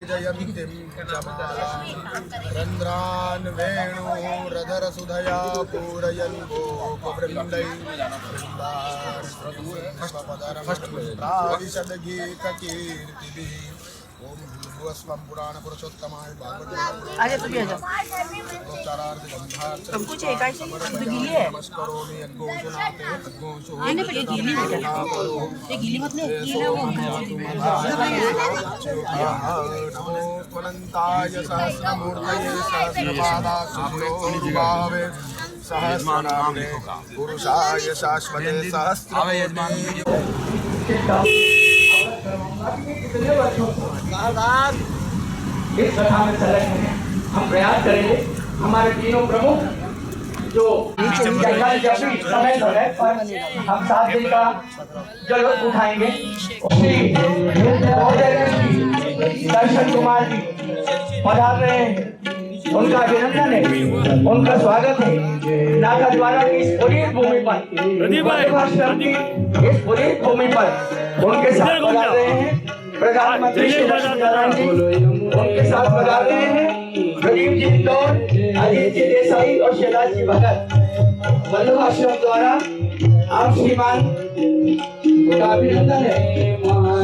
जयन्तीं रन्ध्रान् वेणुरधरसुधया पूरयन् गोपवृन्दैः ओम भूर्भुवस्वं पुराण पुरुषोत्तमाय आगे तू भी आ जा। सब कुछ एक ऐसे ही गीली है। नमस्कारोमि यद्घोषणाते यद्घोषो नहीं ये गीली मत ले, ये गीली मत ले, ये ना वो नमो त्वनन्ताय सहस्रमूर्तये सहस्रपादाक्षिणोरुभावे सहस्रनामे पुरुषाय शाश्वते इस कथा में चलेंगे, हम प्रयास करेंगे। हमारे तीनों प्रमुख जो समय पर हम 7 दिन का जल उठाएंगे। दर्शन कुमार जी पधार रहे हैं, उनका अभिनंदन है, उनका स्वागत है। नाथा द्वारा की इस पुनीत भूमि पर, इस पुनीत भूमि पर उनके साथ पधार रहे हैं प्रधानमंत्री श्री लक्ष्मी नारायण जी, उनके साथ पधार रहे हैं प्रदीप जी इंदौर, अजीत जी देसाई और शैलाज जी भगत। वल्लभ आश्रम द्वारा आप श्रीमान का अभिनंदन है,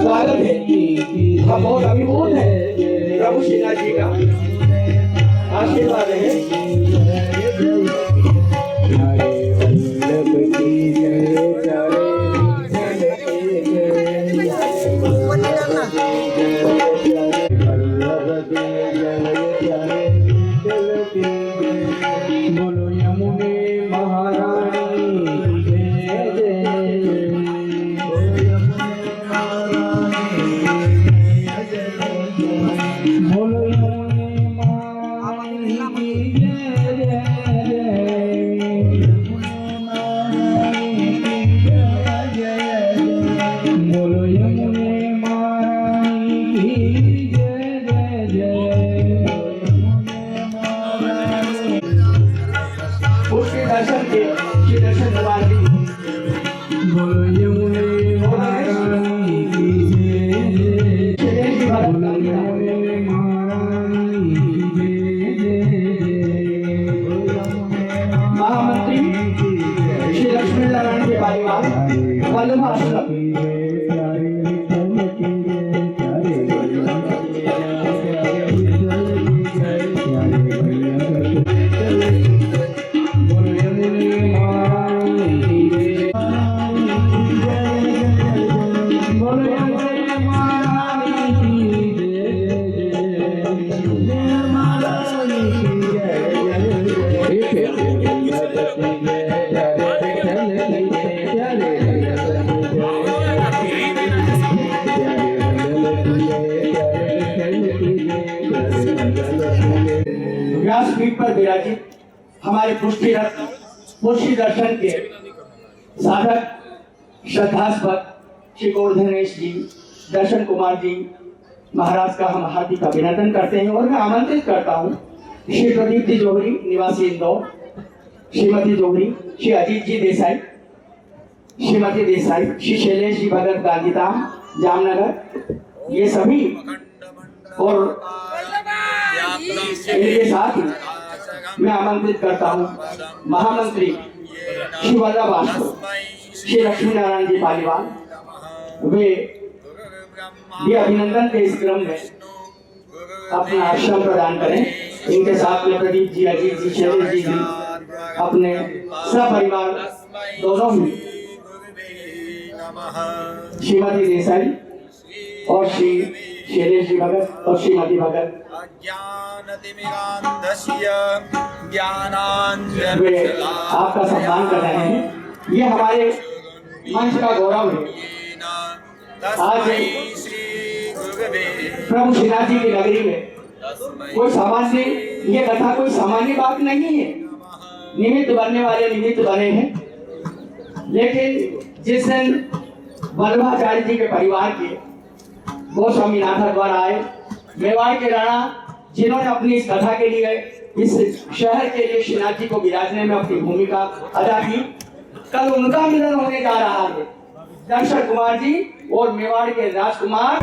स्वागत है। हम बहुत अभिभूत हैं प्रभु श्रीनाथ जी का आशीर्वाद है। बोलो यमुने महारानी जय जय, बोलो यमुने महारानी जय जय, बोलो यमुने महारानी जय जय। उसके दर्शन के श्री दर्शन भगवान जी बोलो यमुने महारानी की जय, बोलो यमुने महारानी की जय। महामंत्री श्री लक्ष्मी नारायण के परिवार वल्लभ आश्रम व्यासपीठ पर विराजित हमारे पुष्टि दर्शन के साधक श्रद्धास्पद श्री गोवर्धनेश जी, दर्शन कुमार जी महाराज का हम हार्दिक अभिनंदन करते हैं। और मैं आमंत्रित करता हूँ श्री प्रदीप जी जोहरी निवासी इंदौर, श्रीमती जोहरी, श्री अजीत जी देसाई, श्रीमती देसाई, श्री शैलेश जी भगत गांधीधाम जामनगर, ये सभी और इनके साथ मैं आमंत्रित करता हूँ महामंत्री श्री वल्लभ आश्रम श्री लक्ष्मी नारायण जी पालीवाल, वे ये अभिनंदन के इस क्रम में अपना आश्रम प्रदान करें। इनके साथ में प्रदीप जी, अजीत जी, शैलेश जी भी अपने सपरिवार दोनों ही श्रीमती देसाई और श्री शैलेश जी भगत और श्रीमती भगत वे आपका सम्मान कर रहे हैं। ये हमारे मंच का गौरव है। आज प्रभु श्रीनाथ जी की नगरी में कोई सामान्य, ये कथा कोई सामान्य बात नहीं है। निमित्त बनने वाले निमित्त बने हैं, लेकिन जिस दिन वल्लभाचार्य जी के परिवार के गोस्वामी नाथा द्वारा आए, मेवाड़ के राणा जिन्होंने अपनी इस कथा के लिए, इस शहर के लिए श्रीनाथ जी को विराजने में अपनी भूमिका अदा की, कल उनका मिलन होने जा रहा है। दर्शन कुमार जी और मेवाड़ के राजकुमार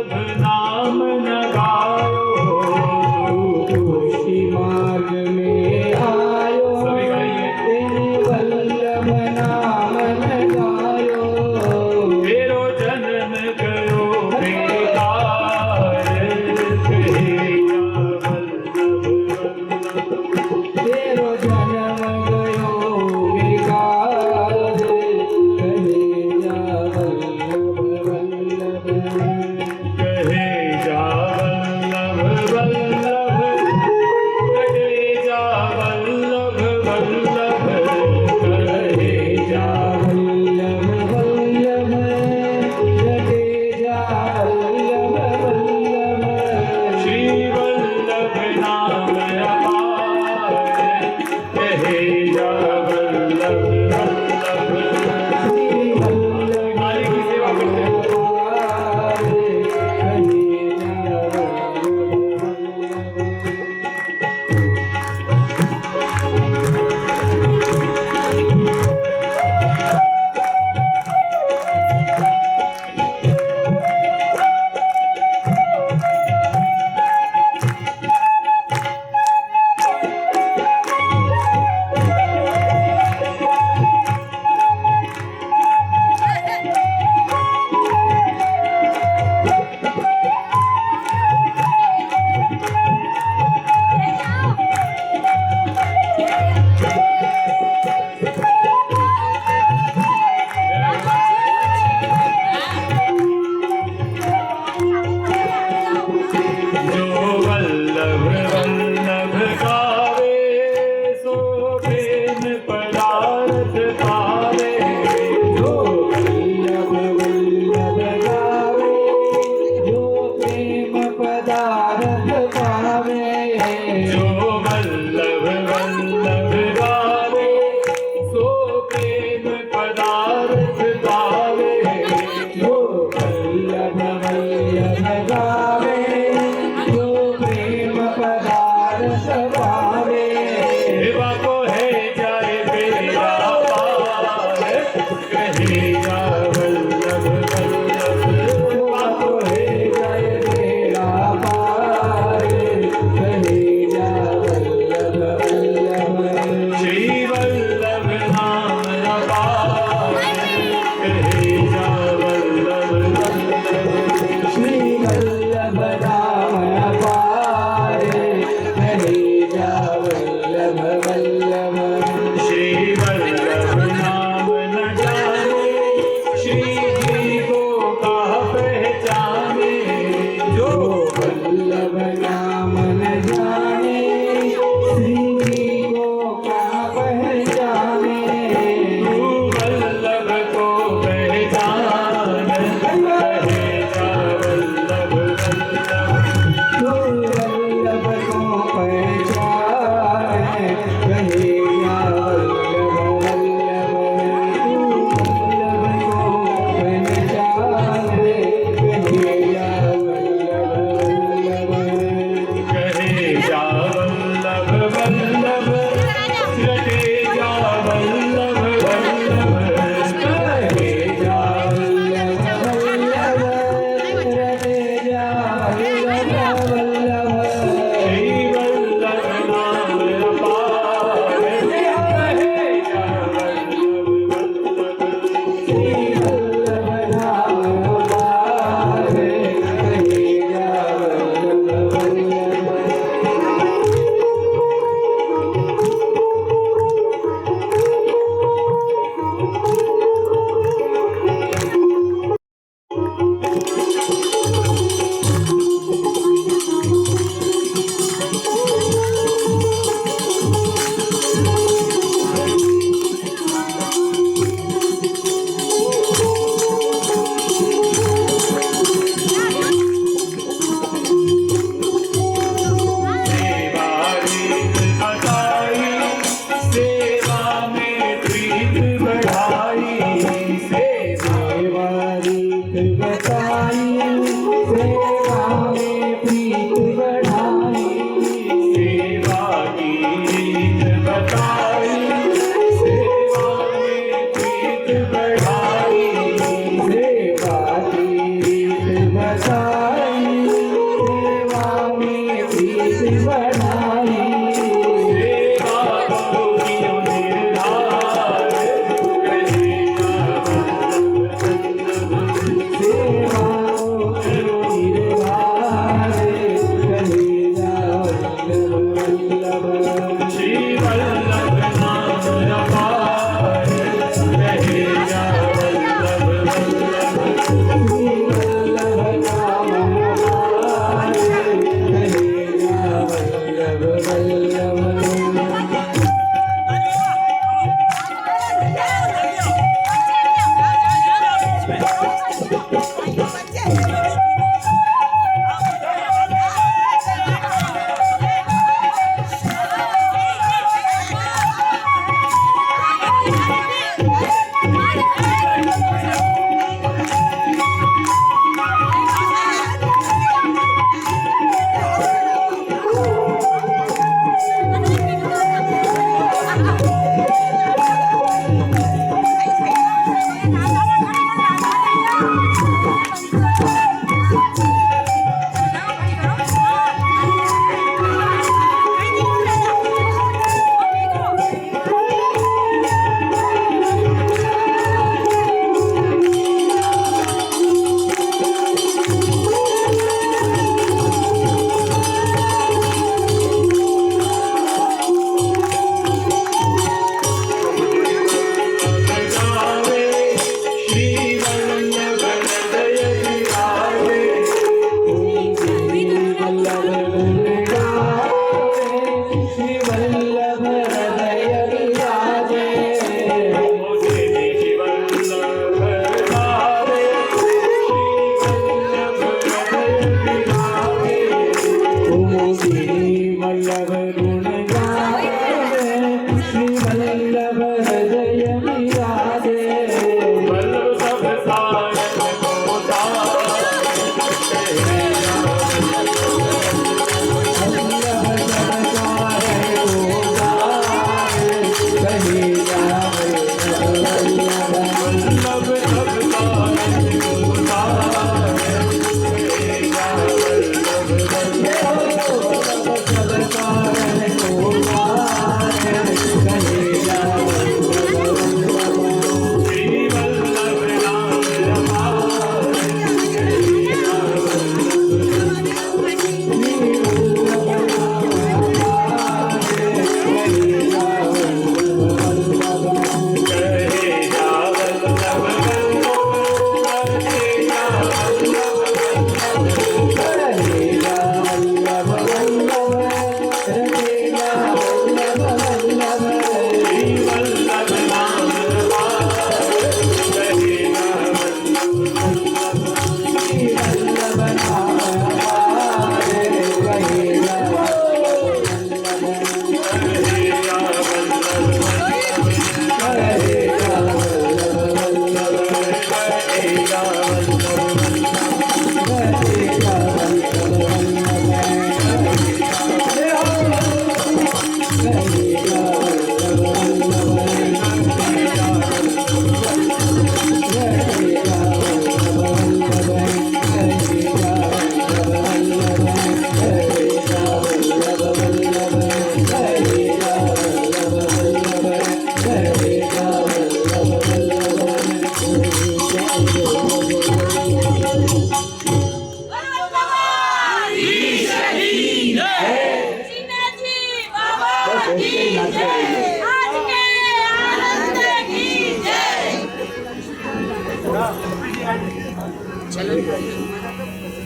वल्लभ नाम न गायो, तुलसी मार्ग में आयो, सभी गाइए। तेरे वल्लभ नाम न गायो, तेरो जन्म गयो बेकार, कहिया वल्लभ वल्लभ। तेरो जन्म गयो बेकार, कहे जा वल्लभ वल्लभ। कहे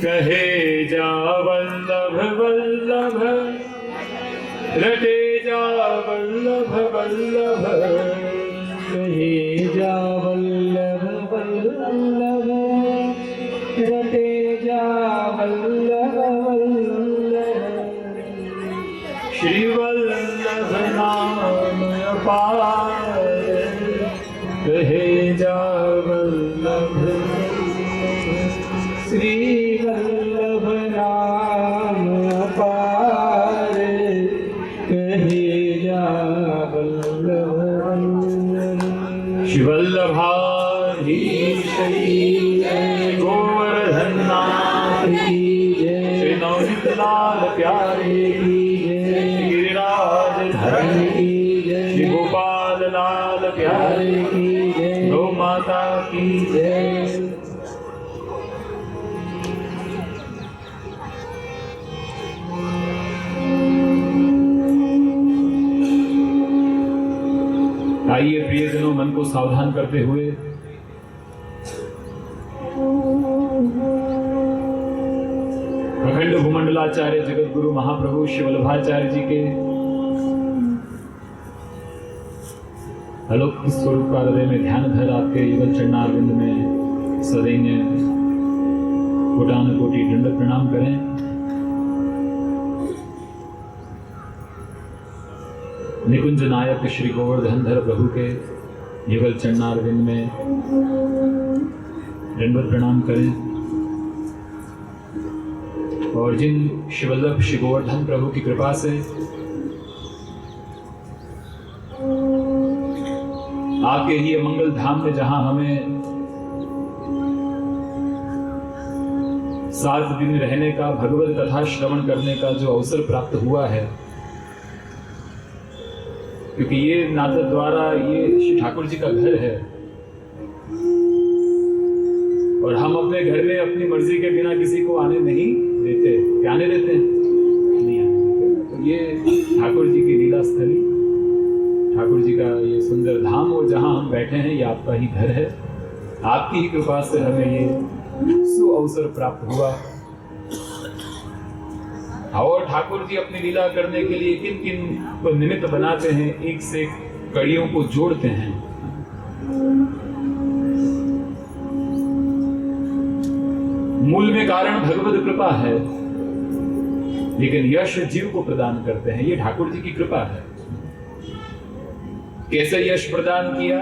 कहे जा वल्लभ वल्लभ रटे जा वल्लभ वल्लभ कहे जा वल्लभ वल्लभ रटे जा वल्लभ वल्लभ श्री वल्लभ नाम अपार कहे जा वल्लभ श्री वल्लभ नाम अपार कहे जा वल्लभ श्री वल्लभाधीश गोवर्धन नाथ की जय श्री नवनीत लाल प्यारे की जय गिरिराज धरण की जय श्री गोपाल लाल प्यारे की जय गौ माता की जय। आइए प्रियजनों, मन को सावधान करते हुए अखंड भूमंडलाचार्य जगत गुरु महाप्रभु श्री वल्लभाचार्य जी के अलौकिक स्वरूप का हृदय में ध्यान धर आपके युगल चरणारविंद में सदैन्य कोटान कोटि दंडवत प्रणाम करें। निकुंज नायक श्री गोवर्धनधर प्रभु के युगल चरणारविंद में दंडवत प्रणाम करें और जिन शिवल्लभ श्री गोवर्धन प्रभु की कृपा से आपके ही मंगल धाम में, जहां हमें 7 दिन रहने का, भगवत कथा श्रवण करने का जो अवसर प्राप्त हुआ है, क्योंकि ये नाथ द्वारा ये श्री ठाकुर जी का घर है और हम अपने घर में अपनी मर्जी के बिना किसी को आने नहीं देते। क्या आने देते हैं? नहीं आने देते। तो ये ठाकुर जी की लीला स्थली, ठाकुर जी का ये सुंदर धाम, और जहां हम बैठे हैं ये आपका ही घर है। आपकी ही कृपा से हमें ये सुअवसर प्राप्त हुआ। और ठाकुर जी अपनी लीला करने के लिए किन किन को निमित्त बनाते हैं, एक से एक कड़ियों को जोड़ते हैं। मूल में कारण भगवत कृपा है, लेकिन यश जीव को प्रदान करते हैं। ये ठाकुर जी की कृपा है। कैसे यश प्रदान किया?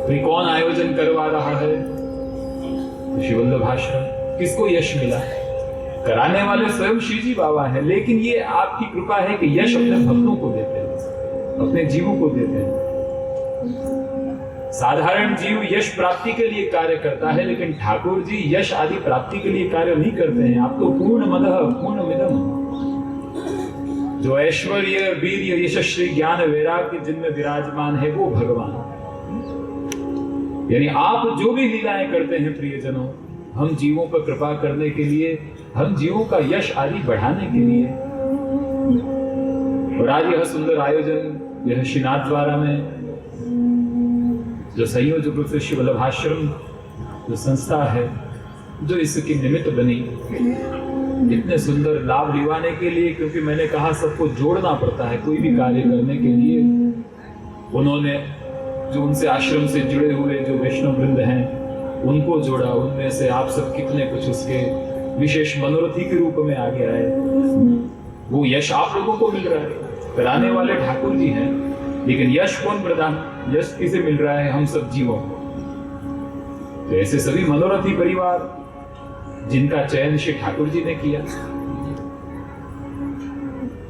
तो कौन आयोजन करवा रहा है? श्री वल्लभाश्रम। किसको यश मिला? कराने वाले स्वयं श्री जी बाबा है, लेकिन ये आपकी कृपा है कि यश अपने भक्तों को देते हैं, अपने जीवों को देते हैं। साधारण जीव यश प्राप्ति के लिए कार्य करता है, लेकिन ठाकुर जी यश आदि प्राप्ति के लिए कार्य नहीं करते हैं। आप तो पूर्ण मदः पूर्ण मिदम, जो ऐश्वर्य वीर्य यशस्वी ज्ञान वैराग्य जिनमें विराजमान है वो भगवान। यानी आप जो भी लीलाएं करते हैं प्रियजनों, हम जीवों पर कृपा करने के लिए, हम जीवों का यश आदि बढ़ाने के लिए। और आज यह सुंदर आयोजन यह श्रीनाथ द्वारा में जो संयोजक रूप से श्री वल्लभाश्रम जो संस्था है, जो इसकी निमित्त बनी, इतने सुंदर लाभ दिवाने के लिए, क्योंकि मैंने कहा सबको जोड़ना पड़ता है कोई भी कार्य करने के लिए। उन्होंने जो उनसे आश्रम से जुड़े हुए जो वैष्णव वृंद हैं उनको जोड़ा, उनमें से आप सब कितने कुछ उसके विशेष मनोरथी के रूप में आगे आए। वो यश आप लोगों को मिल रहा है, कराने वाले ठाकुर जी हैं, लेकिन यश कौन प्रदान, यश किसे मिल रहा है? हम सब जीवों को। तो ऐसे सभी मनोरथी परिवार जिनका चयन श्री ठाकुर जी ने किया,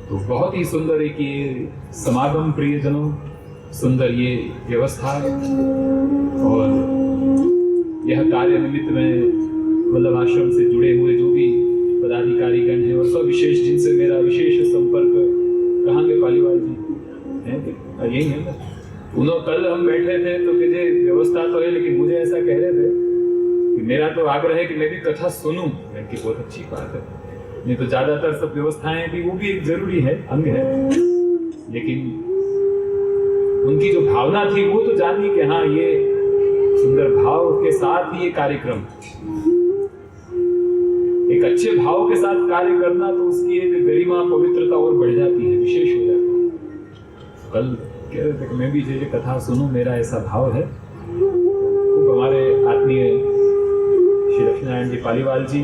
तो बहुत ही सुंदर एक ये समागम प्रियजनों, सुंदर ये व्यवस्था और यह कार्य निमित्त में वल्लभ आश्रम से जुड़े हुए जो भी पदाधिकारीगण हैं और सब विशेष जिनसे मेरा विशेष संपर्क, कहाँ के पालीवाल जी हैं? यही है ना। उन्होंने कल हम बैठे थे तो कहते व्यवस्था तो है, लेकिन मुझे ऐसा कह रहे थे कि मेरा तो आग्रह है कि मैं भी कथा सुनूं। कि बहुत अच्छी बात है, नहीं तो ज्यादातर सब व्यवस्थाएं भी, वो भी एक जरूरी है, अंग है, लेकिन उनकी जो भावना थी वो तो जानी कि हाँ ये सुंदर भाव के साथ ये कार्यक्रम एक अच्छे भाव के साथ कार्य करना तो उसकी एक गरिमा पवित्रता और बढ़ जाती है, विशेष हो जाती है। कल कह रहे थे कि मैं भी ये कथा सुनूं, मेरा ऐसा भाव है। तो हमारे आत्मीय श्री लक्ष्मीनारायण जी पालीवाल जी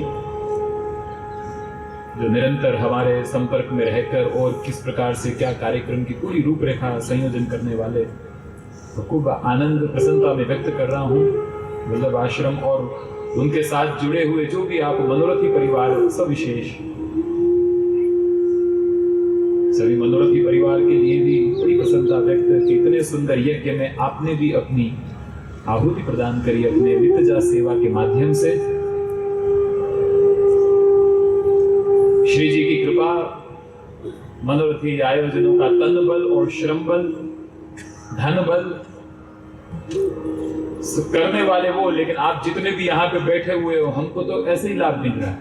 जो निरंतर हमारे संपर्क में रहकर और किस प्रकार से क्या कार्यक्रम की पूरी रूपरेखा संयोजन करने वाले, तो खूब आनंद प्रसन्नता में व्यक्त कर रहा हूँ। वल्लभ आश्रम और उनके साथ जुड़े हुए जो भी आप मनोरथी परिवार सविशेष, सभी मनोरथी परिवार के लिए भी बड़ी प्रसन्नता व्यक्त कि इतने सुंदर यज्ञ में आपने भी अपनी आहुति प्रदान करी अपने नित्यजा सेवा के माध्यम से। श्री जी की कृपा, मनोरथी आयोजनों का तन बल और श्रम बल, धन बल करने वाले वो, लेकिन आप जितने भी यहाँ पे बैठे हुए हो, हमको तो ऐसे ही लाभ मिल रहा है।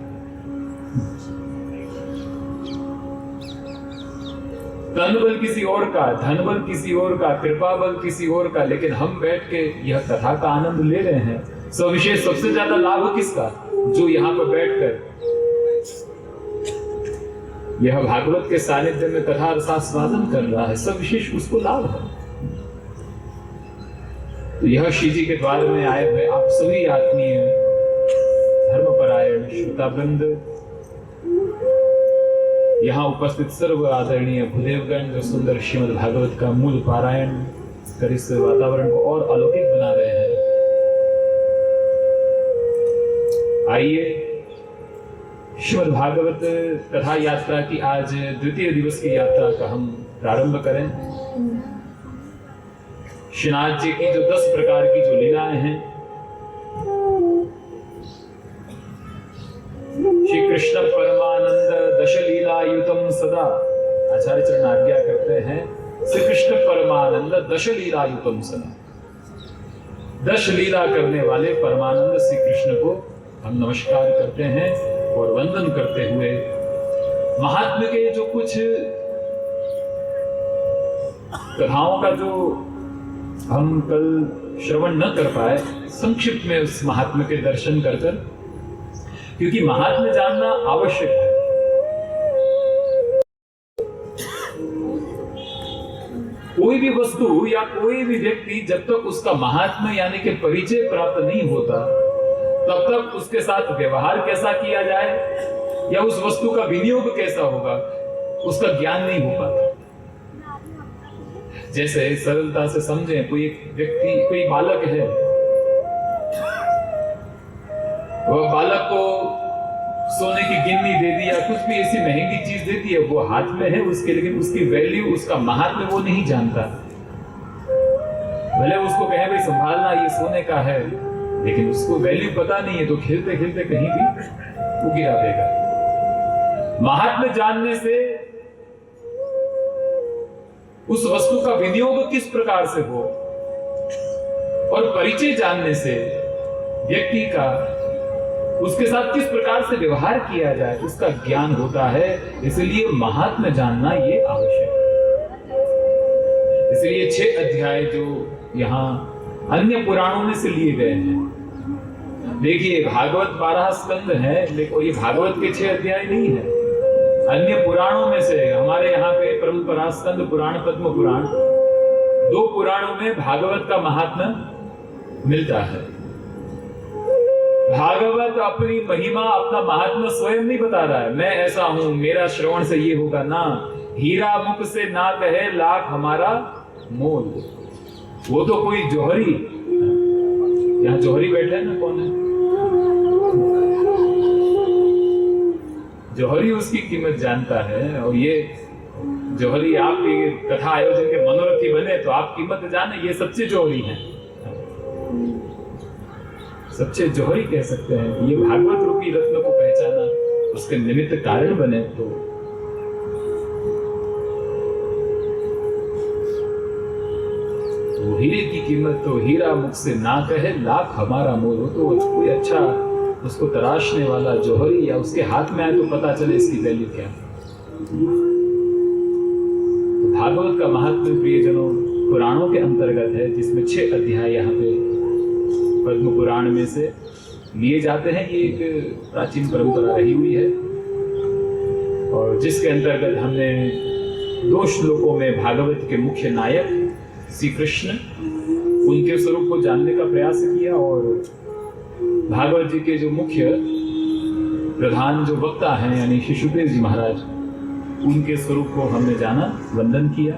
तन बल किसी और का, धन बल किसी और का, कृपा बल किसी और का, लेकिन हम बैठ के यह कथा का आनंद ले रहे हैं। सविशेष सबसे ज्यादा लाभ किसका? जो यहाँ पर बैठकर यह भागवत के सानिध्य में कथा रसास्वादन कर रहा है, सविशेष उसको लाभ है। तो यह श्री जी के द्वार में आए हुए आप सभी आत्मीय धर्मपरायण श्रोतावृंद, यहाँ उपस्थित सर्व आदरणीय भूदेवगण जो सुंदर श्रीमद् भागवत का मूल पारायण कर इस वातावरण को और अलौकिक बना रहे हैं, आइए श्रीमद् भागवत कथा यात्रा की आज द्वितीय दिवस की यात्रा का हम प्रारंभ करें। श्रीनाथ जी की जो 10 प्रकार की जो लीलाएं हैं, श्री कृष्ण परमानंद दश लीला युतम सदा, आचार्य चरण आज्ञा करते हैं श्री कृष्ण परमानंद दश लीला युतम सदा। 10 लीला करने वाले परमानंद श्री कृष्ण को हम नमस्कार करते हैं और वंदन करते हुए महात्म्य के जो कुछ कथाओं का जो हम कल श्रवण न कर पाए, संक्षिप्त में उस महात्म्य के दर्शन कर, क्योंकि महात्म्य जानना आवश्यक है। कोई भी वस्तु या कोई भी व्यक्ति जब तक उसका महात्म्य यानी कि परिचय प्राप्त नहीं होता, तब तक उसके साथ व्यवहार कैसा किया जाए या उस वस्तु का विनियोग कैसा होगा, उसका ज्ञान नहीं हो पाता। जैसे सरलता से समझें, कोई एक व्यक्ति, कोई बालक है, वह बालक को सोने की गिन्नी दे दी या कुछ भी ऐसी महंगी चीज दे दी है, वो हाथ में है उसके, लेकिन उसकी वैल्यू, उसका महात्म्य वो नहीं जानता। भले उसको कहे भाई संभालना, ये सोने का है, लेकिन उसको वैल्यू पता नहीं है, तो खेलते खेलते कहीं भी वो गिरा देगा। महात्म्य जानने से उस वस्तु का विनियोग किस प्रकार से हो, और परिचय जानने से व्यक्ति का उसके साथ किस प्रकार से व्यवहार किया जाए, उसका ज्ञान होता है। इसलिए महात्म्य जानना ये आवश्यक है। इसलिए 6 अध्याय जो यहाँ अन्य पुराणों में से लिए गए हैं, देखिए भागवत 12 स्कंद है, लेकिन ये भागवत के 6 अध्याय नहीं है, अन्य पुराणों में से। हमारे यहाँ पे परंपरा स्कंद पुराण, पद्म पुराण, 2 पुराणों में भागवत का महात्म्य मिलता है। भागवत अपनी महिमा, अपना महात्म्य स्वयं नहीं बता रहा है, मैं ऐसा हूं, मेरा श्रवण से ये होगा ना, हीरा मुख से ना कहे लाख हमारा मोल। वो तो कोई जौहरी, यहाँ जौहरी बैठे हैं ना, कौन है जौहरी, उसकी कीमत जानता है। और ये जौहरी आपके कथा आयोजन के मनोरथी बने तो आप कीमत जाने, ये सच्चे जौहरी हैं, सच्चे जौहरी कह सकते हैं। ये भागवत रूपी रत्न को पहचाना, उसके निमित्त कारण बने तो हीरे की कीमत तो हीरा मुख से ना कहे लाख हमारा मोल। हो तो कोई अच्छा उसको तराशने वाला जौहरी या उसके हाथ में आए तो पता चले इसकी वैल्यू क्या है। तो भागवत का महात्म्य प्रियजनों पुराणों के अंतर्गत है, जिसमें 6 अध्याय यहाँ पे पद्म पुराण में से लिए जाते हैं। ये एक प्राचीन परंपरा रही हुई है और जिसके अंतर्गत हमने 2 श्लोकों में भागवत के मुख्य नायक श्री कृष्ण उनके स्वरूप को जानने का प्रयास किया और भागवत जी के जो मुख्य प्रधान जो वक्ता हैं यानी श्री सुखदेव जी महाराज, उनके स्वरूप को हमने जाना, वंदन किया।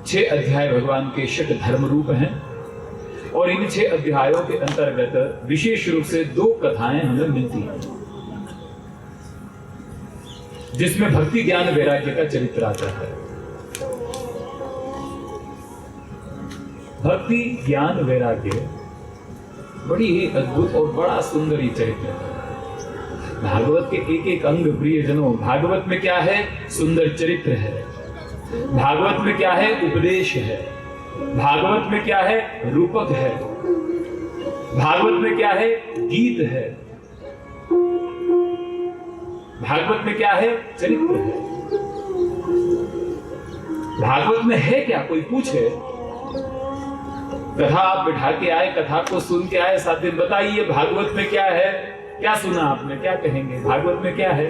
6 अध्याय भगवान के शक धर्म रूप हैं और इन 6 अध्यायों के अंतर्गत विशेष रूप से 2 कथाएं हमें मिलती हैं जिसमें भक्ति ज्ञान वैराग्य का चरित्र आता है। भक्ति ज्ञान वैराग्य बड़ी ही अद्भुत और बड़ा सुंदर ही चरित्र है। भागवत के एक एक अंग प्रियजनों, भागवत में क्या है? सुंदर चरित्र है। भागवत में क्या है? उपदेश है। भागवत में क्या है? रूपक है। भागवत में क्या है? गीत है। भागवत में क्या है? चरित्र है। भागवत में है क्या? कोई पूछे, कथा आप बिठा के आए, कथा को सुन के आए, 7 दिन बताइए भागवत में क्या है, क्या सुना आपने, क्या कहेंगे? भागवत में क्या है?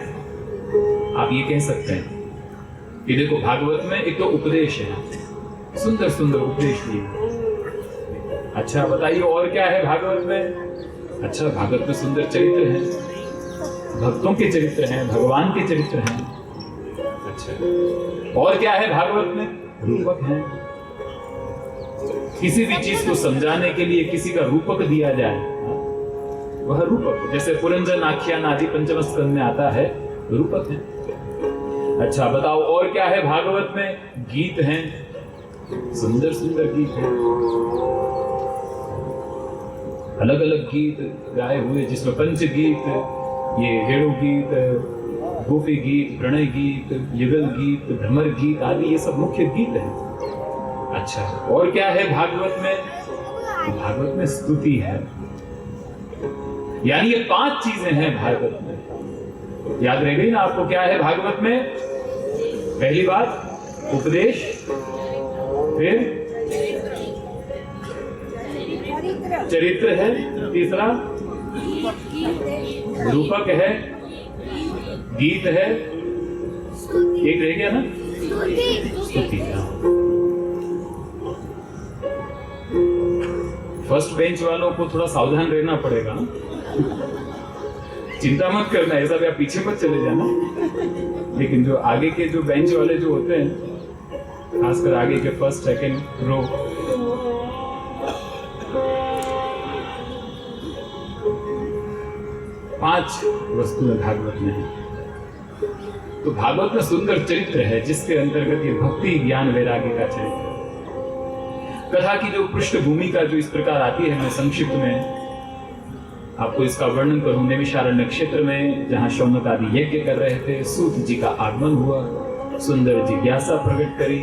आप ये कह सकते हैं कि देखो भागवत में एक तो उपदेश है, सुंदर सुंदर उपदेश दिए। अच्छा बताइए और क्या है भागवत में? अच्छा भागवत में सुंदर चरित्र हैं, भक्तों के चरित्र हैं, भगवान के चरित्र हैं। अच्छा और क्या है भागवत में? रूपक हैं। किसी भी चीज को समझाने के लिए किसी का रूपक दिया जाए, वह रूपक, जैसे पुरंजन आख्यान आदि पंचम स्कंद में आता है, रूपक है। अच्छा बताओ और क्या है भागवत में? गीत हैं, सुंदर सुंदर गीत हैं, अलग अलग गीत गाए हुए जिसमें पंच गीत, ये वेणु गीत, गोपी गीत, प्रणय गीत, युगल गीत, भ्रमर गीत आदि ये सब मुख्य गीत है। अच्छा और क्या है भागवत में? भागवत में स्तुति है। यानी ये 5 चीजें हैं भागवत में। याद रह गई ना आपको? क्या है भागवत में? पहली बात उपदेश, फिर चरित्र है, तीसरा रूपक है, गीत है, एक रह गया ना, स्तुति। फर्स्ट बेंच वालों को थोड़ा सावधान रहना पड़ेगा ना, चिंता मत करना, ऐसा भी आप पीछे मत चले जाना। लेकिन जो आगे के जो बेंच वाले जो होते हैं, खासकर आगे के फर्स्ट सेकंड रो, पांच वस्तुएं भागवत में है। तो भागवत में सुंदर चरित्र है जिसके अंतर्गत ये भक्ति ज्ञान वैराग्य का चरित्र है। कथा की जो पृष्ठभूमि का जो इस प्रकार आती है, मैं संक्षिप्त में आपको इसका वर्णन करूं। नैमिषारण्य क्षेत्र में जहां शौनक आदि यज्ञ कर रहे थे, सूत जी का आगमन हुआ, सुंदर जिज्ञासा प्रकट करी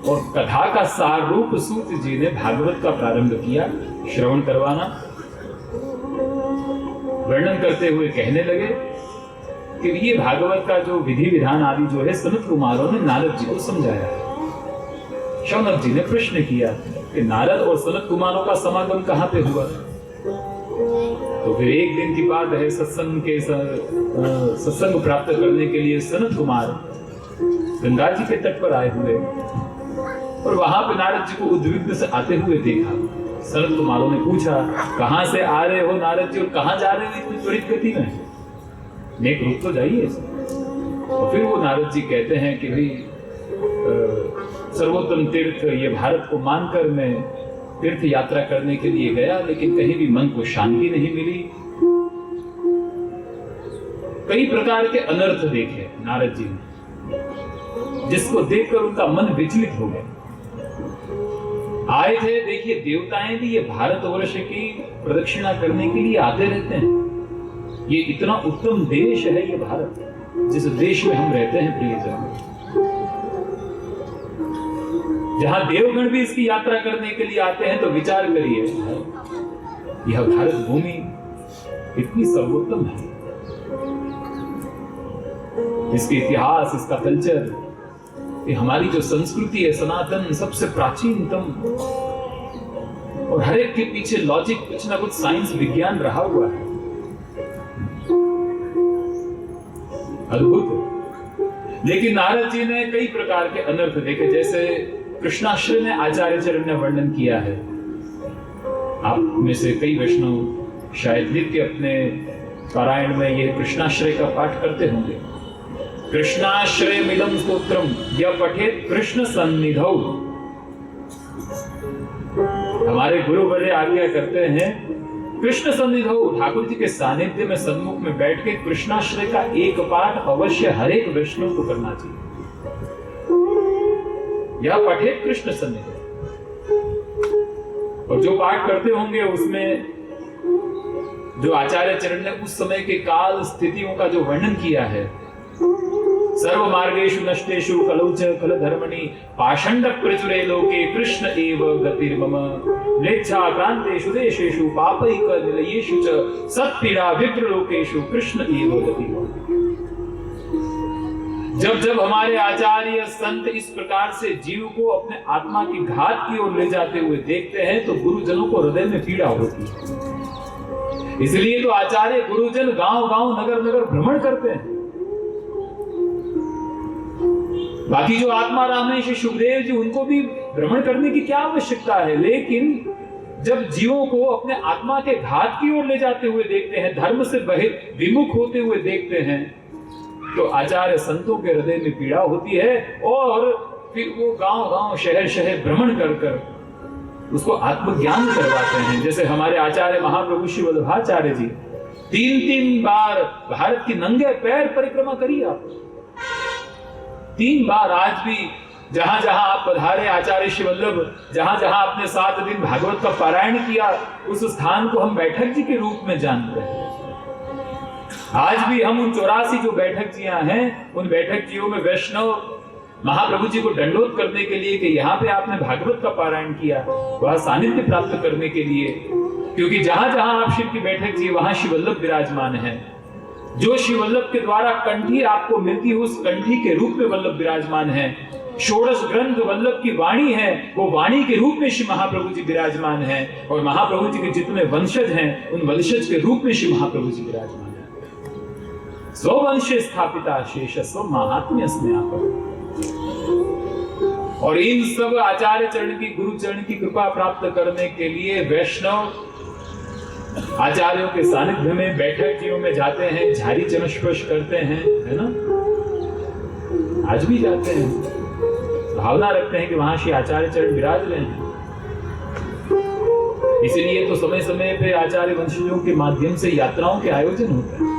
और कथा का सार रूप सूत जी ने भागवत का प्रारंभ किया श्रवण करवाना। वर्णन करते हुए कहने लगे कि ये भागवत का जो विधि विधान आदि जो है सनत कुमारों ने नारद जी को समझाया है। शौनक जी ने प्रश्न किया कि नारद और सनत कुमारों का समागम कहाँ पे हुआ? तो फिर एक दिन की बात है, सत्संग प्राप्त करने के लिए सनत कुमार गंगा जी के तट पर आए हुए और वहां पे नारद जी को उद्विग्न से आते हुए देखा। सनत कुमारों ने पूछा, कहां से आ रहे हो नारद जी और कहां जा रहे हो इतनी त्वरित गति में? नेक रुक तो जाइए। और फिर वो नारद जी कहते हैं कि भाई सर्वोत्तम तीर्थ ये भारत को मानकर मैं तीर्थ यात्रा करने के लिए गया, लेकिन कहीं भी मन को शांति नहीं मिली। कई प्रकार के अनर्थ देखे नारद जी ने, जिसको देखकर उनका मन विचलित हो गया। आए थे, देखिए देवताएं भी ये भारतवर्ष की प्रदक्षिणा करने के लिए आते रहते हैं। ये इतना उत्तम देश है ये भारत, जिस देश में हम रहते हैं प्रियजन, जहां देवगण भी इसकी यात्रा करने के लिए आते हैं। तो विचार करिए, यह भारत भूमि इतनी सर्वोत्तम है, इसके इतिहास, इसका कल्चर, ये हमारी जो संस्कृति है सनातन, सबसे प्राचीनतम और हर एक के पीछे लॉजिक, कुछ ना कुछ साइंस, विज्ञान रहा हुआ है। अद्भुत। लेकिन नारद जी ने कई प्रकार के अनर्थ देखे, जैसे कृष्णाश्रय में आचार्य चरण ने वर्णन किया है। आप में से कई वैष्णव शायद नित्य अपने पारायण में यह कृष्णाश्रय का पाठ करते होंगे। कृष्णाश्रय मिलम स्तोत्रम यह पठेत कृष्ण सन्निधौ। हमारे गुरु बड़े आज्ञा करते हैं, कृष्ण सन्निधौ, ठाकुर जी के सानिध्य में सन्मुख में बैठ के कृष्णाश्रय का एक पाठ अवश्य हर एक वैष्णव को करना चाहिए। यह पठेत कृष्ण सन्निधौ। और जो पाठ करते होंगे उसमें जो आचार्य चरण ने उस समय के काल स्थितियों का जो वर्णन किया है, सर्व मार्गेषु नष्टेषु कलौ च कलधर्मणि पाषंड प्रचुरे लोके कृष्ण एव गतिर्मम म्लेच्छा क्रांतेषु देशेषु पापैक निलयेषु च सत्पीडा विप्र लोकेषु कृष्ण एव गतिर्मम। जब जब हमारे आचार्य संत इस प्रकार से जीव को अपने आत्मा की घात की ओर ले जाते हुए देखते हैं तो गुरुजनों को हृदय में पीड़ा होती है। इसलिए तो आचार्य गुरुजन गांव गांव नगर नगर भ्रमण करते हैं। बाकी जो आत्मा राम है श्री सुखदेव जी, उनको भी भ्रमण करने की क्या आवश्यकता है, लेकिन जब जीवों को अपने आत्मा के घात की ओर ले जाते हुए देखते हैं, धर्म से विमुख होते हुए देखते हैं, तो आचार्य संतों के हृदय में पीड़ा होती है और फिर वो गांव गांव शहर शहर भ्रमण कर कर उसको आत्मज्ञान करवाते हैं। जैसे हमारे आचार्य महाप्रभु श्री वल्लभाचार्य जी 3 बार भारत की नंगे पैर परिक्रमा करी आप, 3 बार। आज भी जहां जहां आप पधारे आचार्य श्री वल्लभ, जहां जहां आपने 7 दिन भागवत का पारायण किया, उस स्थान को हम बैठक जी के रूप में जानते हैं। आज भी हम उन 84 जो बैठक जियां हैं, उन बैठक जियों में वैष्णव महाप्रभु जी को दंडोत करने के लिए कि यहाँ पे आपने भागवत का पारायण किया, वह सानिध्य प्राप्त करने के लिए, क्योंकि जहां जहां आप शिव की बैठक जी वहां शिव वल्लभ विराजमान है। जो शिव वल्लभ के द्वारा कंठी आपको मिलती है, उस कंठी के रूप में वल्लभ विराजमान है। षोडश ग्रंथ वल्लभ की वाणी है, वो वाणी के रूप में श्री महाप्रभु जी विराजमान है। और महाप्रभु जी के जितने वंशज हैं, उन वंशज के रूप में श्री महाप्रभु जी विराजमान है। स्ववंश स्थापिता शेष स्व महात्म्य स्नेहा। और इन सब आचार्य चरण की, गुरु चरण की कृपा प्राप्त करने के लिए वैष्णव आचार्यों के सानिध्य में बैठक जियों में जाते हैं, झारी चरण स्पर्श करते हैं, है ना, आज भी जाते हैं, भावना रखते हैं कि वहां श्री आचार्य चरण विराज रहे हैं। इसलिए तो समय समय पे आचार्य वंशजों के माध्यम से यात्राओं के आयोजन होते हैं।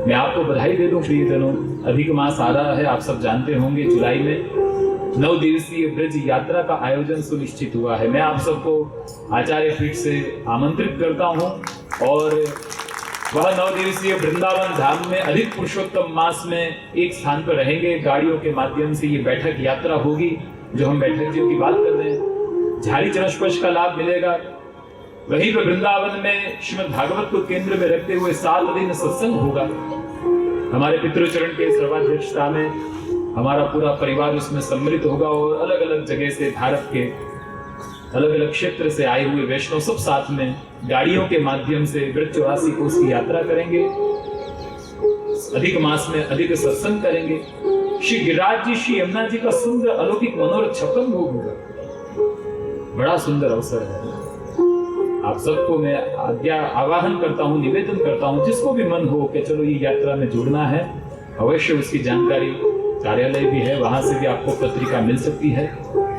मैं आपको बधाई दे दूं प्रियजनों, अधिक मास आ रहा है, आप सब जानते होंगे, जुलाई में 9 दिवसीय ब्रज यात्रा का आयोजन सुनिश्चित हुआ है। मैं आप सबको आचार्य पीठ से आमंत्रित करता हूं और वह 9 दिवसीय वृंदावन धाम में अधिक पुरुषोत्तम मास में एक स्थान पर रहेंगे। गाड़ियों के माध्यम से ये बैठक यात्रा होगी, जो हम बैठक जियों की बात कर रहे हैं। झारी चरण स्पर्श का लाभ मिलेगा। वहीं पर वृंदावन में श्रीमद् भागवत को केंद्र में रखते हुए 7 दिन सत्संग होगा। हमारे पितृचरण के सर्वाध्यक्षता में हमारा पूरा परिवार उसमें सम्मिलित होगा और अलग अलग जगह से, भारत के अलग अलग क्षेत्र से आए हुए वैष्णव सब साथ में गाड़ियों के माध्यम से ब्रज 84 कोस की यात्रा करेंगे। अधिक मास में अधिक सत्संग करेंगे। श्री गिरिराज जी, श्री यमुना जी का सुंदर अलौकिक मनोरथ 56 भोग होगा। बड़ा सुंदर अवसर है। आप सबको मैं आवाहन करता हूँ, निवेदन करता हूँ, जिसको भी मन हो कि चलो ये यात्रा में जुड़ना है, अवश्य उसकी जानकारी कार्यालय भी है, वहां से भी आपको पत्रिका मिल सकती है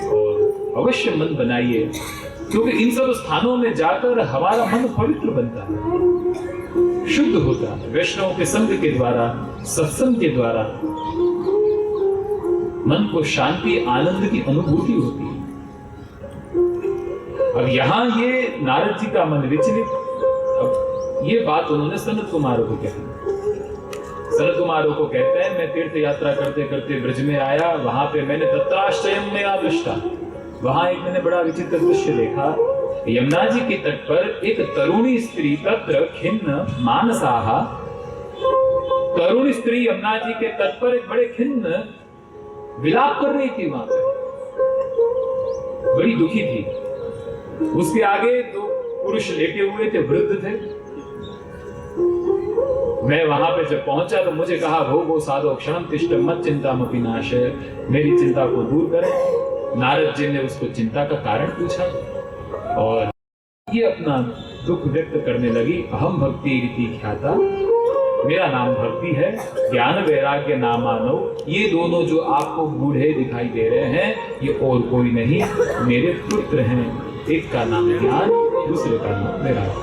और अवश्य मन बनाइए, क्योंकि इन सब स्थानों में जाकर हमारा मन पवित्र बनता है, शुद्ध होता है। वैष्णव के संग के द्वारा, सत्संग के द्वारा मन को शांति, आनंद की अनुभूति होती है। अब यहाँ ये नारद जी का मन विचलित, अब ये बात उन्होंने सनत कुमारों को कही। सनत कुमारों को कहते हैं, मैं तीर्थ यात्रा करते करते ब्रज में आया, वहां पे मैंने तत्राश्रयम में आदृष्टा, वहां एक मैंने बड़ा विचित्र दृश्य देखा। यमुना जी के तट पर एक तरुणी स्त्री तत्र खिन्न मानसाहा, तरुणी स्त्री यमुना जी के तट पर एक बड़े खिन्न विलाप कर रही थी, वहां पे बड़ी दुखी थी। उसके आगे दो पुरुष लेटे हुए थे, वृद्ध थे। मैं वहां पे जब पहुंचा तो मुझे कहा, भोगो साधो क्षणम तिष्ठम मत चिंतामपि नाशय, मेरी चिंता को दूर करें। नारद जी ने उसको चिंता का कारण पूछा और ये अपना दुख व्यक्त करने लगी। अहम भक्ति रीति ख्याता, मेरा नाम भक्ति है, ज्ञान वैराग्य नामानो। ये दोनों जो आपको बूढ़े दिखाई दे रहे हैं ये और कोई नहीं, मेरे पुत्र हैं। एक का नाम ज्ञान, दूसरे का नाम वैराग्य।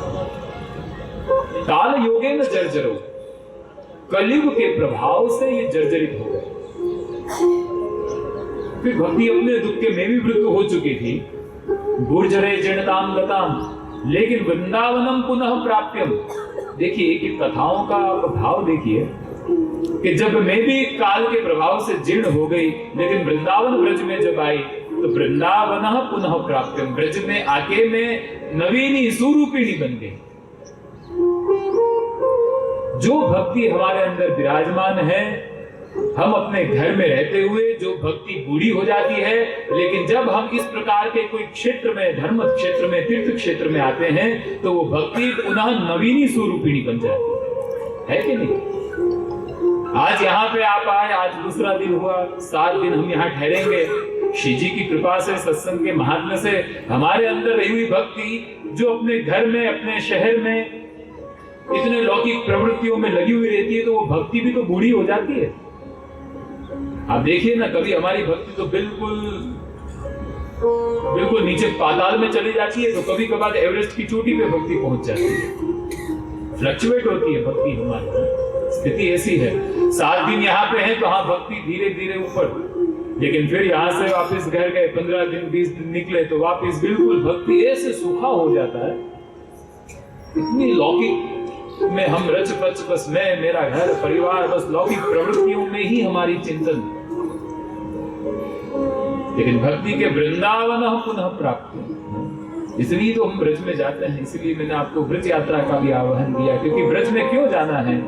काल योगे न जर्जरो, कलयुग के प्रभाव से ये जर्जरित हो गए। फिर भक्ति अपने दुख के में भी मृत्यु हो चुकी थी। गुर्जरे जीर्णताम गताम, लेकिन वृंदावनम पुनः प्राप्यम। देखिए एक कथाओं का भाव देखिए कि जब मैं भी काल के प्रभाव से जीर्ण हो गई, लेकिन वृंदावन ब्रज में जब आई तो वृंदावन पुनः प्राप्यम, ब्रज में आके मैं नवीनी सुरूपिणी बन गई। जो भक्ति हमारे अंदर विराजमान है, हम अपने घर में रहते हुए जो भक्ति बूढ़ी हो जाती है, लेकिन जब हम इस प्रकार के कोई क्षेत्र में, धर्म क्षेत्र में, तीर्थ क्षेत्र में आते हैं तो वो भक्ति पुनः नवीनी स्वरूपिणी बन जाती है कि नहीं? आज यहाँ पे आप आए, आज दूसरा दिन हुआ, 7 दिन हम यहाँ ठहरेंगे। श्री जी की कृपा से, सत्संग के महात्म्य से हमारे अंदर रही हुई भक्ति जो अपने घर में, अपने शहर में इतने लौकिक प्रवृत्तियों में लगी हुई रहती है, तो वो भक्ति भी तो बूढ़ी हो जाती है। आप देखिए ना, कभी हमारी भक्ति तो बिल्कुल नीचे पाताल में चली जाती है, तो कभी कभार एवरेस्ट की चोटी पे भक्ति पहुंच जाती है। फ्लक्चुएट होती है भक्ति हमारी, स्थिति ऐसी है। 7 दिन यहाँ पे है तो हाँ भक्ति धीरे धीरे ऊपर, लेकिन फिर यहाँ से वापस घर गए, 15 दिन 20 दिन निकले तो वापस बिल्कुल भक्ति ऐसे सूखा हो जाता है। इतनी लौकिक में हम रच पच, बस मैं, मेरा घर परिवार, बस लौकिक प्रवृत्तियों में ही हमारी चिंतन। लेकिन भक्ति के वृंदावन हम पुनः प्राप्त, इसलिए तो हम ब्रज में जाते हैं। इसलिए मैंने आपको ब्रज यात्रा का भी आह्वान दिया, क्योंकि ब्रज में क्यों जाना है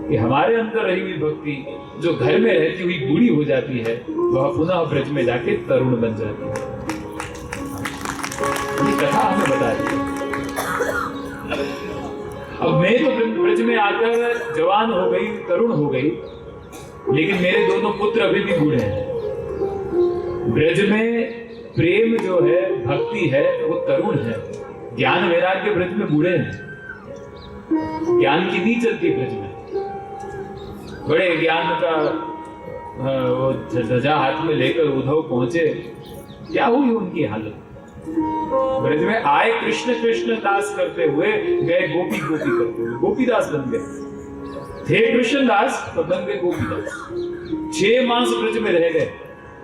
कि हमारे अंदर रही हुई भक्ति जो घर में रहती हुई बूढ़ी हो जाती है, वह पुनः ब्रज में जाके तरुण बन जाती है। ये कथा हमें बता रही है। अब मैं तो ब्रज में आकर जवान हो गई, तरुण हो गई, लेकिन मेरे दोनों पुत्र अभी भी बूढ़े हैं। ब्रज में प्रेम जो है, भक्ति है, वो तरुण है। ज्ञान वैराग्य ब्रज में बूढ़े हैं। ज्ञान की नहीं चलती ब्रज में। बड़े ज्ञान का वो ध्वजा हाथ में लेकर उद्धव पहुंचे, क्या हुई उनकी हालत? ब्रज में आए कृष्ण कृष्ण दास करते हुए, गए गोपी गोपी करते हुए, गोपीदास बन गए। थे कृष्णदास तो बन गए गोपीदास। 6 मास ब्रज में रह गए।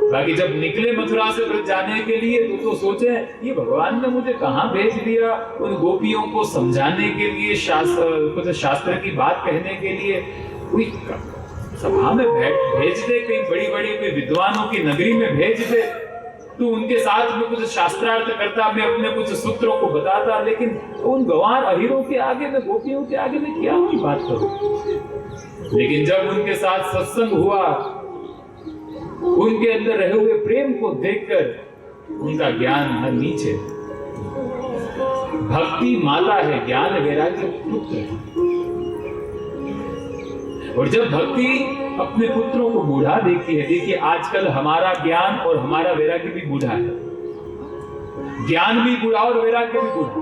बाकी जब निकले मथुरा से ब्रज जाने के लिए तो सोचे ये भगवान ने मुझे कहां भेज दिया, उन गोपियों को समझाने के लिए, शास्त्र की बात कहने के लिए। कोई सभा में भेज दे, कहीं बड़ी बड़ी कोई विद्वानों की नगरी में भेज दे, तो उनके साथ में कुछ शास्त्रार्थ करता, मैं अपने कुछ सूत्रों को बताता, लेकिन उन गंवार अहीरों के आगे में, गोपियों के आगे में क्या हुई बात करूं। लेकिन जब उनके साथ सत्संग हुआ, उनके अंदर रहे हुए प्रेम को देखकर उनका ज्ञान हर नीचे। भक्ति माता है, ज्ञान वैराग्य पुत्र है। और जब भक्ति अपने पुत्रों को बूढ़ा देखती है, देखिए आजकल हमारा ज्ञान और हमारा वैराग्य भी बूढ़ा है। ज्ञान भी बूढ़ा और वैराग्य भी बूढ़ा।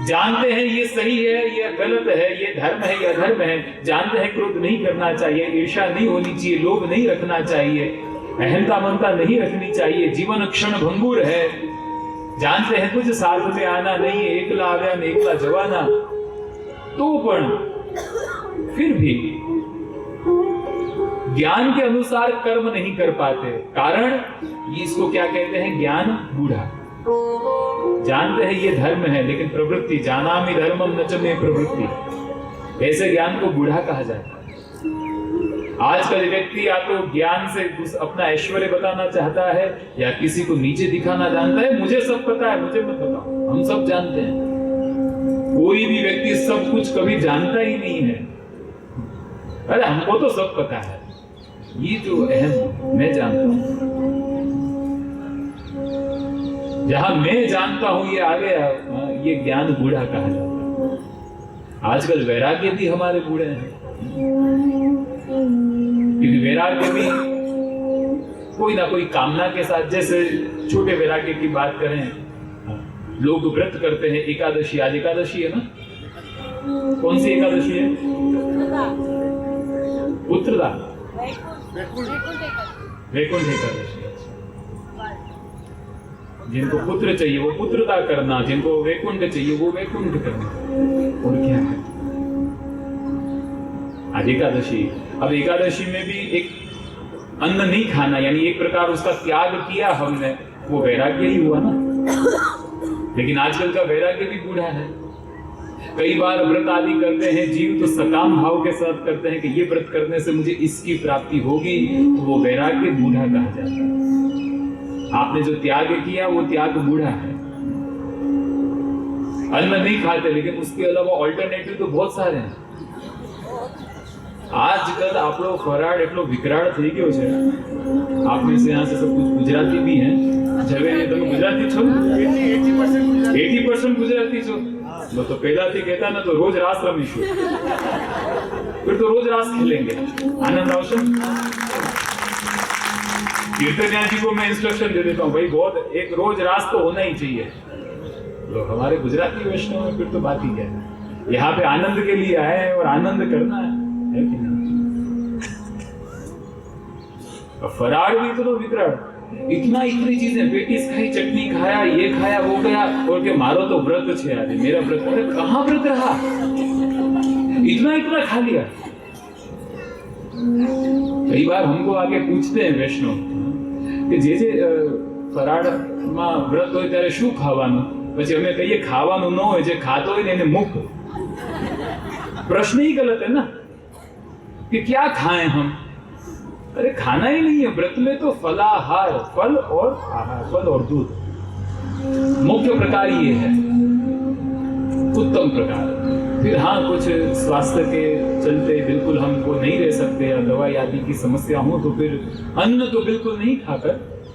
जानते हैं ये सही है, ये गलत है, ये धर्म है, ये अधर्म है। जानते हैं क्रोध नहीं करना चाहिए, ईर्ष्या नहीं होनी चाहिए, लोभ नहीं रखना चाहिए, अहंता ममता नहीं रखनी चाहिए, जीवन क्षण भंगुर है। जानते हैं कुछ साथ में आना नहीं है, एकला आव्या ने एकला जवाना। तो फिर भी ज्ञान के अनुसार कर्म नहीं कर पाते। कारण इसको क्या कहते हैं? ज्ञान बूढ़ा। जानते हैं ये धर्म है, लेकिन प्रवृत्ति, जानामि धर्मम न च मे प्रवृत्ति, ऐसे ज्ञान को बूढ़ा कहा जाता है। आजकल व्यक्ति या तो ज्ञान से अपना ऐश्वर्य बताना चाहता है, या किसी को नीचे दिखाना जानता है। मुझे सब पता है, मुझे मत बताओ, हम सब जानते हैं। कोई भी व्यक्ति सब कुछ कभी जानता ही नहीं है। अरे हमको तो सब पता है, ये जो अहम मैं जानता हूं। जहां मैं जानता हूं ये आ गया, ये ज्ञान बूढ़ा कहा जाता है। आजकल वैराग्य भी हमारे बूढ़े हैं, क्योंकि वैराग्य भी कोई ना कोई कामना के साथ, जैसे छोटे वैराग्य की बात करें, लोग व्रत करते हैं एकादशी, आज एकादशी है ना, कौन सी एकादशी है? पुत्रदा, वैकुंठ एकादशी। जिनको पुत्र चाहिए वो पुत्रदा करना, जिनको वैकुंठ चाहिए वो वैकुंठ करना, और क्या है आज एकादशी। अब एकादशी में भी एक अन्न नहीं खाना, यानी एक प्रकार उसका त्याग किया हमने, वो वैराग्य ही हुआ ना। लेकिन आजकल का वैराग्य भी बूढ़ा है। कई बार व्रत आदि करते हैं जीव तो सकाम भाव के साथ करते हैं कि ये व्रत करने से मुझे इसकी प्राप्ति होगी, तो वो वैराग्य बूढ़ा कहा जाता है। आपने जो त्याग किया वो त्याग बूढ़ा है। अन्न नहीं खाते, लेकिन उसके अलावा ऑल्टरनेटिव तो बहुत सारे हैं। આજકાલ આપણો ફરાળ એટલો વિકરાળ થઈ ગયો છે। आप में से यहाँ से सब कुछ गुजराती भी हैं। झवेરી તમે ગુજરાતી છો? 80% गुजराती છો। तो પહેલાથી કહેતા ને તો રોજ રાસ રમીશું, फिर तो रोज रास खेलेंगे, आनंद आवશે। कीर्तनिया जी को मैं इंस्ट्रक्शन दे देता हूँ, भाई बहुत एक रोज रास तो होना ही चाहिए। तो हमारे गुजराती वैष्णव में फिर तो बात ही क्या है, यहाँ पे आनंद के लिए आए हैं और आनंद करना है कि नहीं? फरार भी तो विकराल, इतनी चीजें, पेटीज खाई, चटनी खाया, ये खाया, वो गया, और के मारो तो व्रत छे आज, मेरा व्रत। अरे कहाँ व्रत रहा, इतना खा लिया। कई बार हमको आगे पूछते हैं वैष्णव કે જે ફરાળમાં વ્રત હોય ત્યારે શું ખાવાનું, પછી અમે કહીએ ખાવાનું ન હોય, જે ખાતો હોય ને એને મુક। प्रश्न ही गलत है ना कि क्या खाएं हम। अरे खाना ही नहीं है व्रत में, तो फलाहार, फल और आहार, फल और दूध मुख्य प्रकार ये है, उत्तम प्रकार। फिर हाँ कुछ स्वास्थ्य के चलते बिल्कुल हमको नहीं रह सकते या दवाई आदि की समस्या हो तो फिर अन्न तो बिल्कुल नहीं खाकर,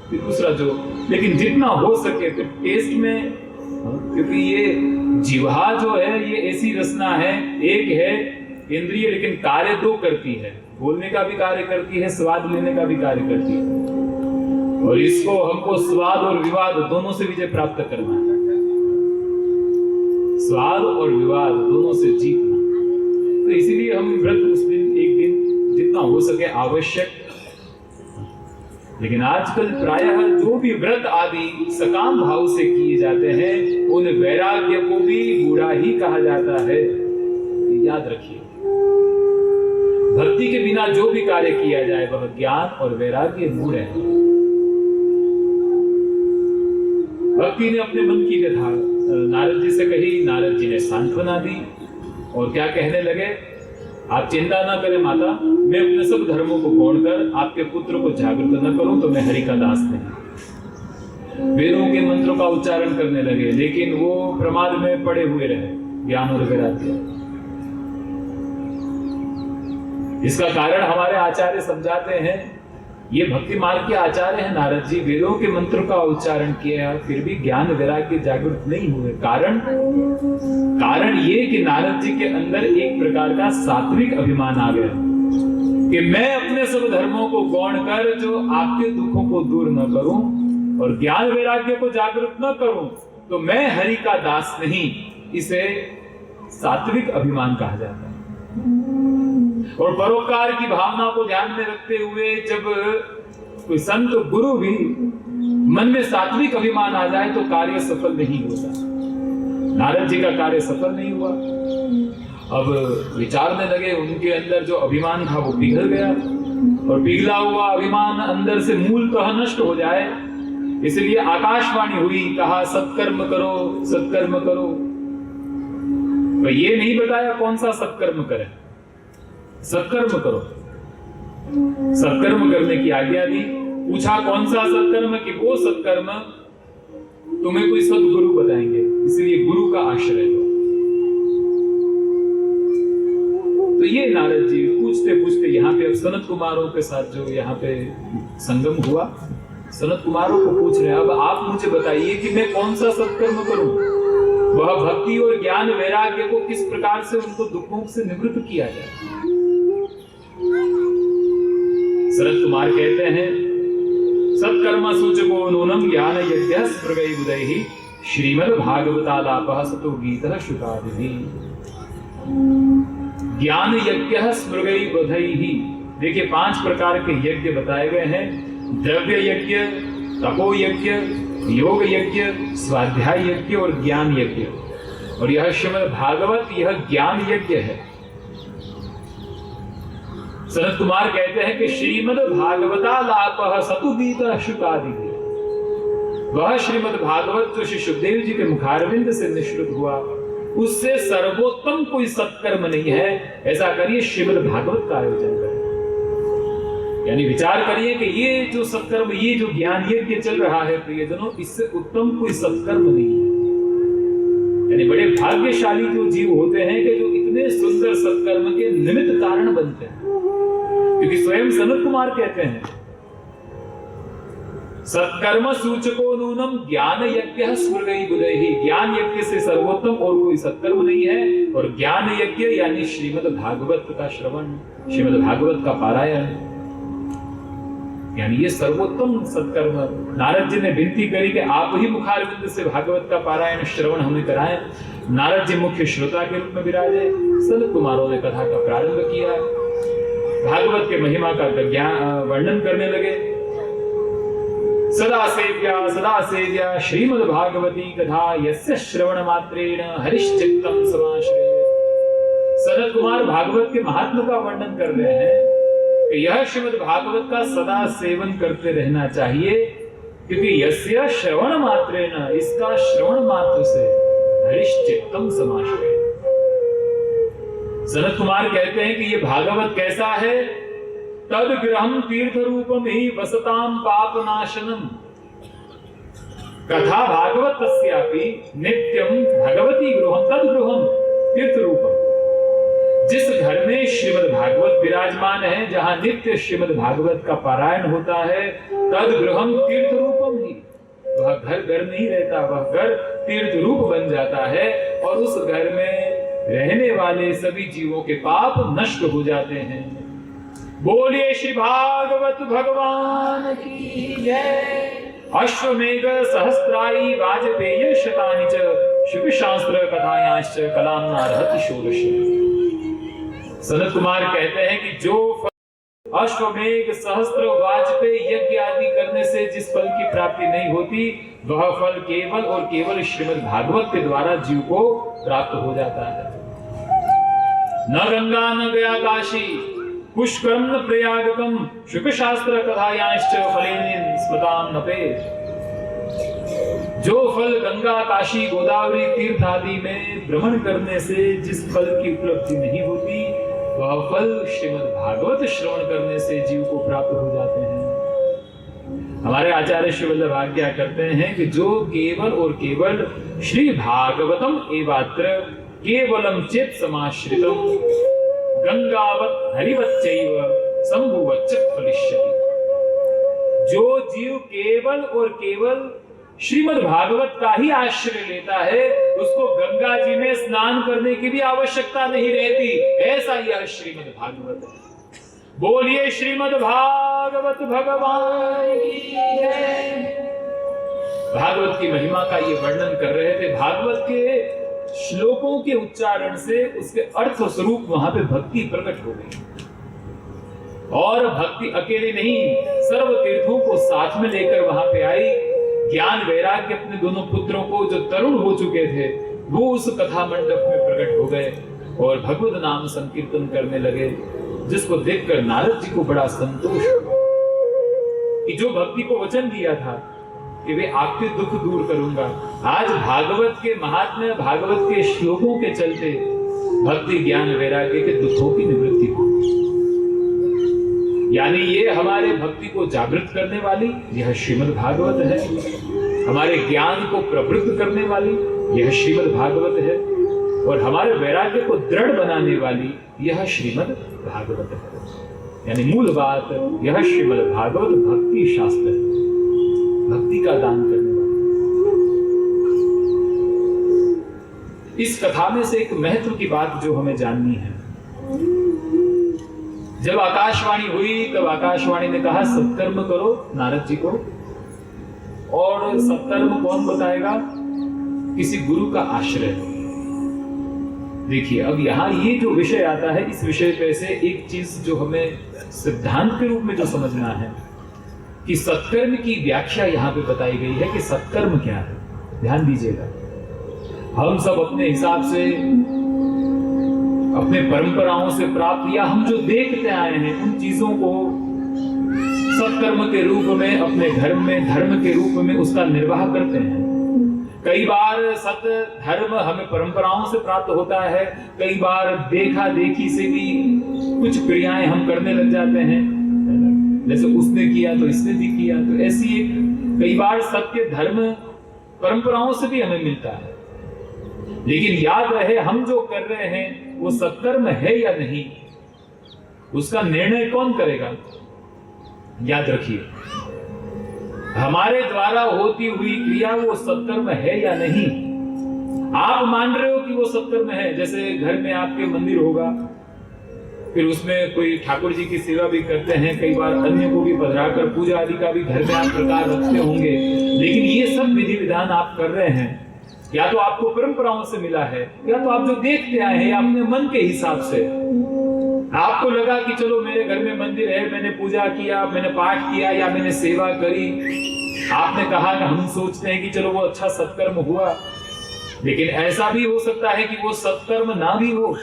फिर दूसरा जो, लेकिन जितना हो सके फिर टेस्ट में, क्योंकि ये जिह्वा जो है ये ऐसी रचना है, एक है इंद्रिय लेकिन कार्य दो करती है, बोलने का भी कार्य करती है, स्वाद लेने का भी कार्य करती है, और इसको हमको स्वाद और विवाद दोनों से विजय प्राप्त करना है। स्वाद और विवाद दोनों से जीतना, तो इसीलिए हम व्रत उस दिन एक दिन जितना हो सके आवश्यक। लेकिन आजकल प्रायः जो भी व्रत आदि सकाम भाव से किए जाते हैं उन वैराग्य को भी बूढ़ा ही कहा जाता है, याद रखिए। भक्ति के बिना जो भी कार्य किया जाए वह ज्ञान और वैराग्य बूढ़े है। भक्ति ने अपने मन की कथा नारद जी से कही, नारद जी ने सांत्वना दी और क्या कहने लगे, आप चिंता ना करें माता, मैं अपने सब धर्मों को छोड़कर आपके पुत्र को जागृत न करूं तो मैं हरि का दास नहीं। वेदों के मंत्रों का उच्चारण करने लगे, लेकिन वो प्रमाद में पड़े हुए रहे, ज्ञान और वैराग्य। इसका कारण हमारे आचार्य समझाते हैं, ये भक्ति मार्ग के आचार्य हैं नारद जी, वेदों के मंत्र का उच्चारण किया फिर भी ज्ञान वैराग्य जागृत नहीं हुए। कारण ये कि नारद जी के अंदर एक प्रकार का सात्विक अभिमान आ गया कि मैं अपने सब धर्मों को गौण कर जो आपके दुखों को दूर न करूं और ज्ञान वैराग्य को जागृत न करूं तो मैं हरि का दास नहीं। इसे सात्विक अभिमान कहा जाता है। और परोपकार की भावना को ध्यान में रखते हुए जब कोई संत गुरु भी मन में सात्विक अभिमान आ जाए तो कार्य सफल नहीं होता। नारद जी का कार्य सफल नहीं हुआ। अब विचारने लगे, उनके अंदर जो अभिमान था वो पिघल गया, और पिघला हुआ अभिमान अंदर से मूलतः नष्ट हो जाए, इसलिए आकाशवाणी हुई, कहा सत्कर्म करो, सत्कर्म करो। तो ये नहीं बताया कौन सा सत्कर्म करें, सत्कर्म करो, सत्कर्म करने की आज्ञा दी। पूछा कौन सा सत्कर्म, कि वो सत्कर्म तुम्हें कोई सदगुरु बताएंगे, इसलिए गुरु का आश्रय लो। तो ये नारद जी पूछते पूछते यहाँ पे अब सनत कुमारों के साथ जो यहाँ पे संगम हुआ, सनत कुमारों को पूछ रहे हैं, अब आप मुझे बताइए कि मैं कौन सा सत्कर्म करूं, वह भक्ति और ज्ञान वैराग्य को किस प्रकार से उनको दुखों से निवृत्त किया जाए। सनत कुमार कहते हैं, सत्कर्म सूचको नूनम ज्ञान यज्ञ स्मृगै बुधैहि श्रीमद् भागवतालापः सतो गीतः शुकादिभिः। ज्ञान यज्ञ स्मृगै बुधैहि, देखिए 5 प्रकार के यज्ञ बताए गए हैं, द्रव्य यज्ञ, तपो यज्ञ, योग यज्ञ, स्वाध्याय यज्ञ और ज्ञान यज्ञ। और यह श्रीमद् भागवत यह ज्ञान यज्ञ है। सनत कुमार कहते हैं कि श्रीमद् भागवतालापः सतु गीतः शुकादिभिः, वह श्रीमद् भागवत जो श्री सुखदेव जी के मुखारविंद से निश्रुत हुआ, उससे सर्वोत्तम कोई सत्कर्म नहीं है। ऐसा करिए श्रीमद् भागवत का आयोजन करें। यानी विचार करिए कि ये जो सत्कर्म, ये जो ज्ञान यज्ञ चल रहा है प्रियजनों, इससे उत्तम कोई सत्कर्म नहीं है। यानी बड़े भाग्यशाली जो जीव होते हैं कि जो इतने सुंदर सत्कर्म के निमित्त कारण बनते हैं। क्योंकि स्वयं सनत कुमार कहते हैं, सत्कर्म सूचको नूनम ज्ञान यज्ञ स्मृगै बुधैहि, ज्ञान यज्ञ से सर्वोत्तम और कोई सत्कर्म नहीं है। और ज्ञान यज्ञ यानी श्रीमद् भागवत का श्रवण, श्रीमद् भागवत का पारायण, यानी ये सर्वोत्तम सत्कर्म। नारद जी ने विनती करी कि आप ही मुखारविंद से भागवत का पारायण श्रवण हमें कराएं। नारद जी मुख्य श्रोता के रूप में विराजे। सनत कुमारों ने कथा का प्रारंभ किया, भागवत के महिमा का वर्णन करने लगे। सदा सेव्या श्रीमद् भागवती कथा यस्य श्रवण मात्रेण हरिश्चित्तम समाश्रयेत्। सनत कुमार भागवत के महात्म का वर्णन कर रहे हैं कि यह श्रीमद् भागवत का सदा सेवन करते रहना चाहिए, क्योंकि यस्य श्रवण मात्रेण, इसका श्रवण मात्र से हरिश्चित्तम समाश्रयेत्। सनत कुमार कहते हैं कि ये भागवत कैसा है, तद गृहम तीर्थ रूपम ही वसताम पाप नाशनम। कथा भागवत तस्यापि नित्यम भगवती गृहम तद गृहम तीर्थ रूपम। जिस घर में श्रीमद् भागवत विराजमान है, जहां नित्य श्रीमद् भागवत का पारायण होता है, तद गृहम तीर्थ रूपम ही, वह घर नहीं रहता, वह घर तीर्थ रूप बन जाता है। और उस घर में रहने वाले सभी जीवों के पाप नष्ट हो जाते हैं। बोलिए श्री भागवत भगवान की जय। अश्वमेघ सहस्त्रायी वाजपेय शतानि च शुभ शास्त्र कथायांश्च कलाम नारहति षोडश। सनत कुमार कहते हैं कि जो अश्वमेघ सहस्त्र वाजपेय यज्ञ आदि करने से जिस फल की प्राप्ति नहीं होती, वह फल केवल और केवल श्रीमद् भागवत के द्वारा जीव को प्राप्त हो जाता है। न गंगा न गया काशी पुष्करम न प्रयागकम शुक शास्त्र कथायांश्च फलेन स्मृताम नपे। जो फल गंगा काशी गोदावरी तीर्थ आदि में भ्रमण करने से जिस फल की उपलब्धि नहीं होती, वह फल श्रीमद् भागवत श्रवण करने से जीव को प्राप्त हो जाते हैं। हमारे आचार्य श्री वल्लभ आज्ञा करते हैं कि जो केवल और केवल श्री भागवतम एवात्र केवलम चेत समाश्रितम गंगावत हरिवच्चैव शंभुवच्च फलिष्यति। जो जीव केवल और केवल श्रीमद् भागवत का ही आश्रय लेता है, उसको गंगा जी में स्नान करने की भी आवश्यकता नहीं रहती। ऐसा यह श्रीमद् भागवत है। बोलिए श्रीमद् भागवत भगवान की जय। भागवत की महिमा का ये वर्णन कर रहे थे। भागवत के श्लोकों के उच्चारण से उसके अर्थ स्वरूप वहां पे भक्ति प्रकट हो गई। और भक्ति अकेले नहीं, सर्व तीर्थों को साथ में लेकर वहां पे आई। ज्ञान वैराग्य अपने दोनों पुत्रों को जो तरुण हो चुके थे, वो उस कथा मंडप में प्रकट हो गए और भगवत नाम संकीर्तन करने लगे, जिसको देखकर नारद जी को बड़ा संतोष हुआ कि जो भक्ति को वचन दिया था कि वे आपके दुख दूर करूंगा, आज भागवत के महात्म्य, भागवत के श्लोकों के चलते भक्ति ज्ञान वैराग्य के दुखों की निवृत्ति हो। यानी ये हमारे भक्ति को जागृत करने वाली यह श्रीमद् भागवत है, हमारे ज्ञान को प्रवृत्त करने वाली यह श्रीमद् भागवत है, और हमारे वैराग्य को दृढ़ बनाने वाली यह श्रीमद् भागवत है। यानी मूल बात, यह श्रीमद् भागवत भक्ति शास्त्र है। भक्ति का दान करने वाला। इस कथा में से एक महत्व की बात जो हमें जाननी है, जब आकाशवाणी हुई तब आकाशवाणी ने कहा सत्कर्म करो नारद जी को, और सत्कर्म कौन बताएगा? किसी गुरु का आश्रय। देखिए अब यहां ये जो विषय आता है, इस विषय पे से एक चीज जो हमें सिद्धांत के रूप में जो समझना है कि सत्कर्म की व्याख्या यहां पे बताई गई है कि सत्कर्म क्या है। ध्यान दीजिएगा, हम सब अपने हिसाब से, अपने परंपराओं से प्राप्त या हम जो देखते आए हैं उन चीजों को सत्कर्म के रूप में अपने धर्म में, धर्म के रूप में उसका निर्वाह करते हैं। कई बार सत्य धर्म हमें परंपराओं से प्राप्त होता है, कई बार देखा देखी से भी कुछ क्रियाएं हम करने लग जाते हैं, जैसे उसने किया तो इसने भी किया। तो ऐसी एक कई बार सत्य धर्म परंपराओं से भी हमें मिलता है, लेकिन याद रहे हम जो कर रहे हैं वो सत्कर्म है या नहीं, उसका निर्णय कौन करेगा? याद रखिए, हमारे द्वारा होती हुई क्रिया वो सत्कर्म है या नहीं। आप मान रहे हो कि वो सत्कर्म है, जैसे घर में आपके मंदिर होगा, फिर उसमें कोई ठाकुर जी की सेवा भी करते हैं, कई बार अन्य को भी पधराकर पूजा आदि का भी घर में आप प्रकार रखते होंगे, लेकिन ये सब विधि विधान आप कर रहे हैं या तो आपको परंपराओं से मिला है, या तो आप जो देखते आए हैं अपने मन के हिसाब से। आपको लगा कि चलो मेरे घर में मंदिर है, मैंने पूजा किया, मैंने पाठ किया या मैंने सेवा करी। आपने कहा कि हम सोचते हैं कि चलो वो अच्छा सत्कर्म हुआ, लेकिन ऐसा भी हो सकता है कि वो सत्कर्म ना भी हो,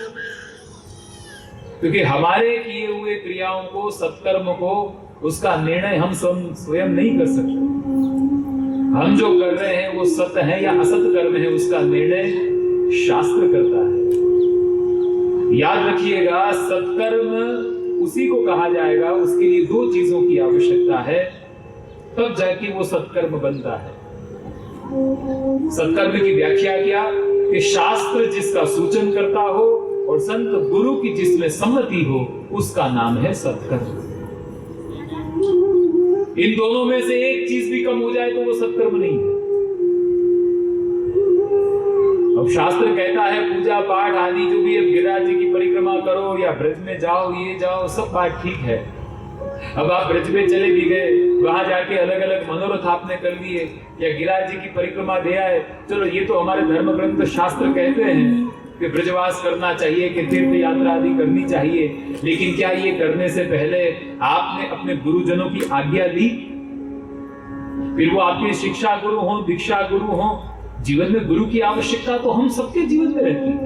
क्योंकि हमारे किए हुए क्रियाओं को, सत्कर्म को, उसका निर्णय हम स्वयं नहीं कर सकते। हम जो कर रहे हैं वो सत्य है या असत कर्म है, उसका निर्णय शास्त्र करता है। याद रखिएगा, सत्कर्म उसी को कहा जाएगा, उसके लिए दो चीजों की आवश्यकता है, तब जाके वो सत्कर्म बनता है। सत्कर्म की व्याख्या क्या? कि शास्त्र जिसका सूचन करता हो और संत गुरु की जिसमें सम्मति हो, उसका नाम है सत्कर्म। इन दोनों में से एक चीज भी कम हो जाए तो वो सत्कर्म नहीं है। अब शास्त्र कहता है पूजा पाठ आदि जो भी, अब गिरिराज जी की परिक्रमा करो या ब्रज में जाओ, ये जाओ, सब बात ठीक है। अब आप ब्रज में चले भी गए, वहां जाके अलग अलग मनोरथ आपने कर लिए, या गिरिराज जी की परिक्रमा दे आए, चलो ये तो हमारे धर्म ग्रंथ शास्त्र कहते हैं कि ब्रजवास करना चाहिए, कि तीर्थ यात्रा आदि करनी चाहिए, लेकिन क्या ये करने से पहले आपने अपने गुरुजनों की आज्ञा ली? फिर वो आपके शिक्षा गुरु हो, दीक्षा गुरु हो, जीवन में गुरु की आवश्यकता तो हम सबके जीवन में रहती है।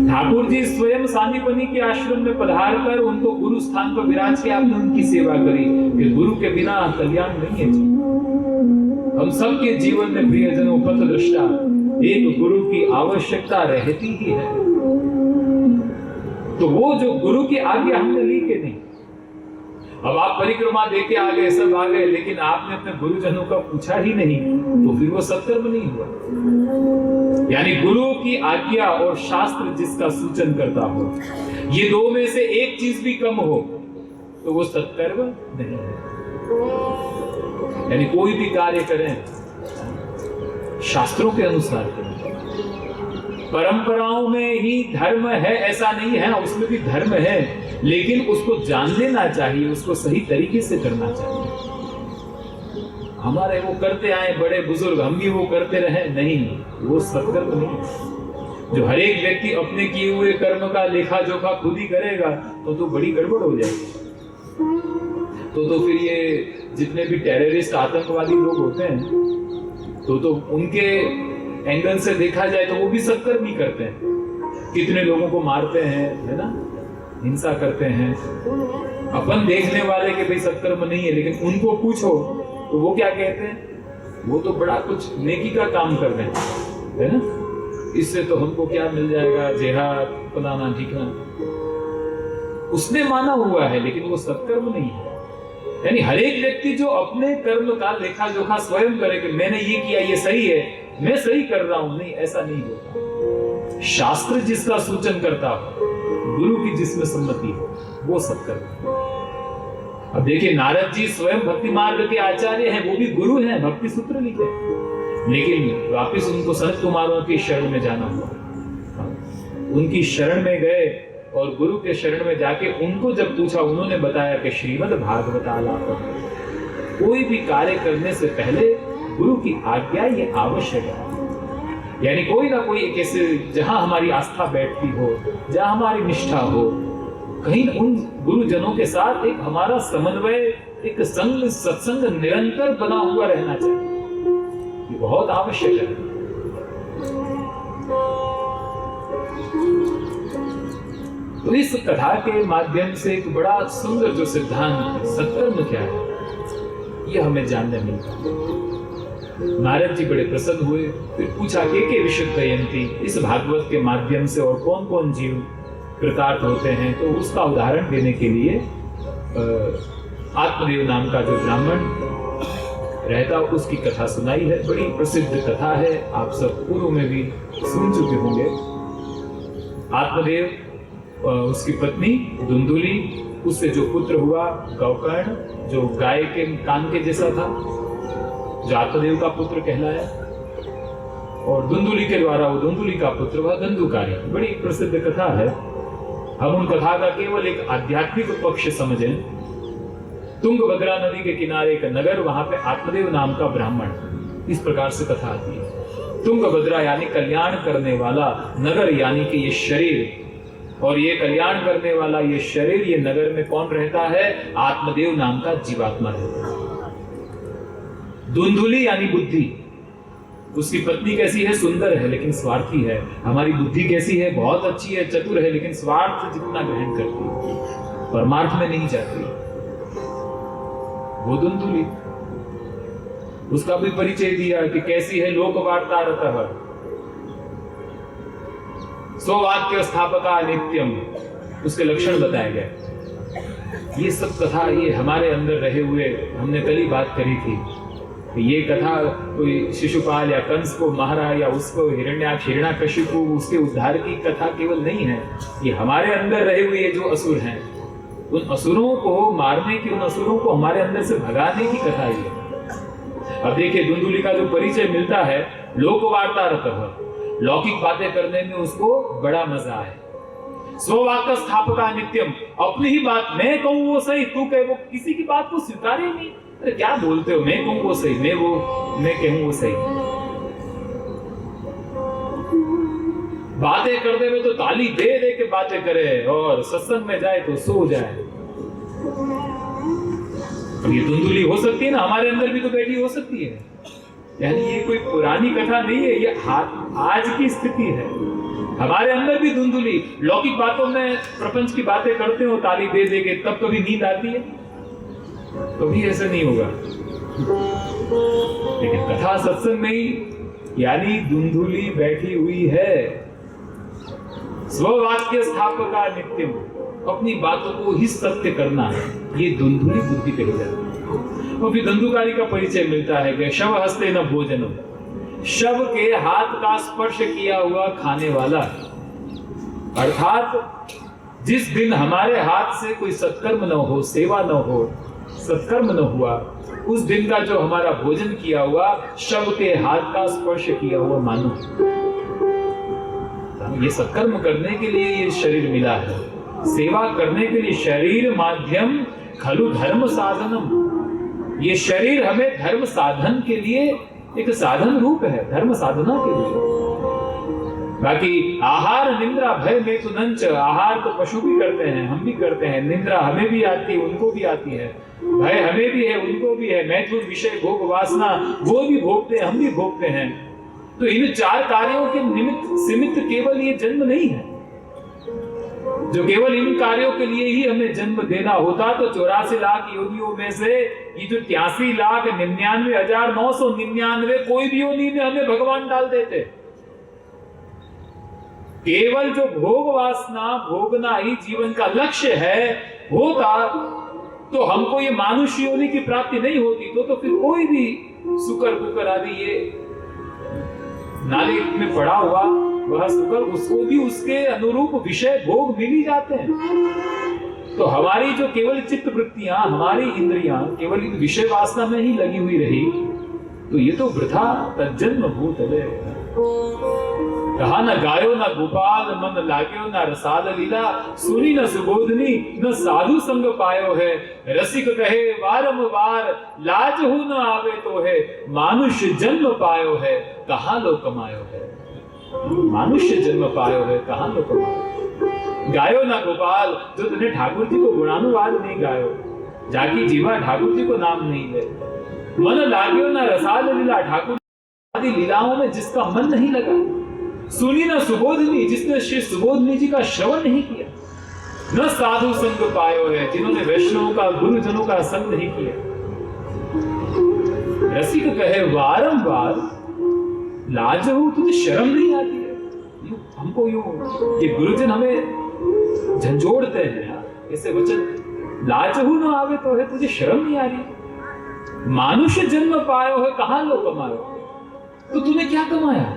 ठाकुर जी स्वयं सांदीपनी के आश्रम में पधार कर उनको गुरु स्थान पर विराज के आपने उनकी सेवा करी, कि गुरु के बिना कल्याण नहीं है। हम सबके जीवन में प्रियजनों, पथ दृष्टा, एक गुरु की आवश्यकता रहती ही है। तो वो जो गुरु की आज्ञा हमने ली कि नहीं, अब आप परिक्रमा देके आ गए, सब आ गए, लेकिन आपने अपने गुरुजनों का पूछा ही नहीं, तो फिर वो सत्कर्म नहीं हुआ। यानी गुरु की आज्ञा और शास्त्र जिसका सूचन करता हो, ये दो में से एक चीज भी कम हो तो वो सत्कर्म नहीं है। यानी कोई भी कार्य करें शास्त्रों के अनुसार करें। परंपराओं में ही धर्म है ऐसा नहीं है, उसमें भी धर्म है, लेकिन उसको जान लेना चाहिए, उसको सही तरीके से करना चाहिए। हमारे वो करते आए बड़े बुजुर्ग, हम भी वो करते रहे, नहीं, वो सत्कर्म नहीं। जो हर एक व्यक्ति अपने किए हुए कर्म का लेखा जोखा खुद ही करेगा तो बड़ी गड़बड़ हो जाएगी। तो फिर ये जितने भी टेररिस्ट आतंकवादी लोग होते हैं तो उनके एंगल से देखा जाए तो वो भी सत्कर्म ही करते हैं। कितने लोगों को मारते हैं, है ना, हिंसा करते हैं। अपन देखने वाले के भाई सत्कर्म नहीं है, लेकिन उनको पूछो तो वो क्या कहते हैं? वो तो बड़ा कुछ नेकी का काम कर रहे हैं, है ना, इससे तो हमको क्या मिल जाएगा, जेहाद फलाना ठिकाना। उसने माना हुआ है, लेकिन वो सत्कर्म नहीं है। यानी हर एक व्यक्ति जो अपने कर्म का लेखा जोखा स्वयं करे कि मैंने ये किया, ये सही है, मैं सही कर रहा हूं, नहीं, ऐसा नहीं होता। शास्त्र जिसका सूचन करता हो, गुरु की जिसमें सम्मति हो, वो सत्कर्म। अब देखिए, नारद जी स्वयं भक्ति मार्ग के आचार्य हैं, वो भी गुरु हैं, भक्ति सूत्र लिखे, लेकिन वापिस उनको सनत कुमारों की शरण में जाना हुआ। उनकी शरण में गए और गुरु के शरण में जाके उनको जब पूछा, उन्होंने बताया कि श्रीमद् भागवत आलापन, कोई भी कार्य करने से पहले गुरु की आज्ञा ये आवश्यक है। यानी कोई ना कोई एक ऐसे जहां हमारी आस्था बैठती हो, जहां हमारी निष्ठा हो, कहीं उन गुरुजनों के साथ एक हमारा समन्वय, एक संग सत्संग निरंतर बना हुआ रहना चाहिए, ये बहुत आवश्यक है। तो इस कथा के माध्यम से एक बड़ा सुंदर जो सिद्धांत सत्कर्म क्या है, ये हमें जानने मिलता है। नारद जी बड़े प्रसन्न हुए, फिर पूछा के विशुद्धयन्ति, इस भागवत के माध्यम से और कौन कौन जीव कृतार्थ होते हैं। तो उसका उदाहरण देने के लिए आत्मदेव नाम का जो ब्राह्मण रहता, उसकी कथा सुनाई है। बड़ी प्रसिद्ध कथा है, आप सब पूर्व में भी सुन चुके होंगे। आत्मदेव, उसकी पत्नी धुंधुली, उससे जो पुत्र हुआ गौकर्ण, जो गाय के कान के जैसा था, जो आत्मदेव का पुत्र कहलाया, और धुंधुली के द्वारा वो धुंधुली का पुत्र हुआ धंधुकारी। बड़ी प्रसिद्ध कथा है। हम उन कथा का केवल एक आध्यात्मिक पक्ष समझें। तुंगभद्रा नदी के किनारे एक नगर, वहां पे आत्मदेव नाम का ब्राह्मण, इस प्रकार से कथा आती है। तुंगभद्रा यानी कल्याण करने वाला, नगर यानी कि ये शरीर, और ये कल्याण करने वाला ये शरीर, ये नगर में कौन रहता है? आत्मदेव नाम का जीवात्मा रहता है। धुंधुली यानी बुद्धि, उसकी पत्नी कैसी है? सुंदर है लेकिन स्वार्थी है। हमारी बुद्धि कैसी है? बहुत अच्छी है, चतुर है, लेकिन स्वार्थ जितना ग्रहण करती है, परमार्थ में नहीं जाती। वो धुंधुली, उसका भी परिचय दिया कि कैसी है। लोक वार्तारतः स्ववाक्य स्थापका नित्यम, उसके लक्षण बताए गए। ये सब कथा ये हमारे अंदर रहे हुए, हमने कल ही बात करी थी। ये कथा कोई शिशुपाल या कंस को मारा या उसको हिरण्याकशिपु उसके उद्धार की कथा केवल नहीं है। ये हमारे अंदर रहे हुए जो असुर हैं, उन असुरों को मारने की, उन असुरों को हमारे अंदर से भगाने की कथा है। अब देखिए, धुंधुली का जो परिचय मिलता है, लोकवार्तारतः, लौकिक बातें करने में उसको बड़ा मजा है। स्ववाक्य स्थापका नित्यम, अपनी ही बात मैं कहूं वो सही, तू कहे वो, किसी की बात को स्वीकारे नहीं। अरे क्या बोलते हो, मैं कहूं वो सही, मैं कहूं वो सही। बातें करते हुए तो ताली दे दे के बातें करे, और सत्संग में जाए तो सो जाए। ये धुंधुली हो सकती है ना, हमारे अंदर भी तो बैठी हो सकती है। यानी ये कोई पुरानी कथा नहीं है, ये आज की स्थिति है। हमारे अंदर भी धुंधुली, लौकिक बातों में प्रपंच की बातें करते हो ताली दे दे के, तब कभी नींद आती है? कभी ऐसा नहीं होगा। लेकिन कथा सत्संग में ही, यानी धुंधुली बैठी हुई है। स्ववाक्य स्थापका नित्यम, अपनी बातों को ही सत्य करना है, ये धुंधुली बुद्धि कही जाती है। और फिर धंधुकारी का परिचय मिलता है कि शव हस्ते न भोजनम, शव के हाथ का स्पर्श किया हुआ खाने वाला। अर्थात जिस दिन हमारे हाथ से कोई सत्कर्म न हो, सेवा न हो, सत्कर्म न हुआ, उस दिन का जो हमारा भोजन किया हुआ, शव के हाथ का स्पर्श किया हुआ मानो। ये सत्कर्म करने के लिए ये शरीर मिला है, सेवा करने के लिए शरीर माध्यम खलु धर्म साधनम। ये शरीर हमें धर्म साधन के लिए एक साधन रूप है, धर्म साधना के लिए। बाकी आहार निंद्रा भय में तो नंच, आहार तो पशु भी करते हैं, हम भी करते हैं। निंद्रा हमें भी आती है, उनको भी आती है। भय हमें भी है, उनको भी है। मैथुन विषय भोग वासना, वो भी भोगते हैं, हम भी भोगते हैं। तो इन चार कार्यों के निमित्त सिमित केवल ये जन्म नहीं है। जो केवल इन कार्यों के लिए ही हमें जन्म देना होता तो 84 लाख योनियों में से ये जो 83,99,999 कोई भी योनि में हमें भगवान डाल देते। केवल जो भोग वासना भोगना ही जीवन का लक्ष्य है होता तो हमको ये मानुष्य योनि की प्राप्ति नहीं होती। तो फिर कोई भी शुकर कुकर आदि ये नाले में पड़ा हुआ वह शुकर, उसको भी उसके अनुरूप विषय भोग मिल ही जाते हैं। तो हमारी जो केवल चित्त वृत्तियां, हमारी इंद्रियां केवल इन विषय वासना में ही लगी हुई रही, तो ये तो वृथा तज्जन्म भूतले। कहा न गायो न गोपाल, मन लाग्यो न रसाल लीला, सुनी न सुबोधनी, न साधु संग पायो है। रसिक कहे वारंवार, लाज हु न आवे तो है, मानुष्य जन्म पायो है, कहाँ लो कमायो है। मानुष्य जन्म पायो है, कहाँ लो कमायो। गायो ना गोपाल, जो तुमने ठाकुर जी को गुणानुवाद नहीं गायो, जाकी जीवा ठाकुर जी को नाम नहीं ले। मन लाग्यो ना रसाल लीला, ठाकुर आदि लीलाओं में जिसका मन नहीं लगा। सुनी ना सुबोधनी, जिसने श्री सुबोधनी जी का श्रवण नहीं किया। न साधु संग पायो है, जिन्होंने वैष्णवों का, गुरुजनों का संग नहीं किया। रसिक कहे वारंवार, लाज हो, तुझे शर्म नहीं आती है। हमको यूं ये गुरुजन हमें झंझोड़ते हैं यार, ऐसे वचन। लाज हो न आवे तो है, तुझे शर्म नहीं आ रही। मानुष्य जन्म पायो है, कहां लो कमायो। तो तूने क्या कमाया?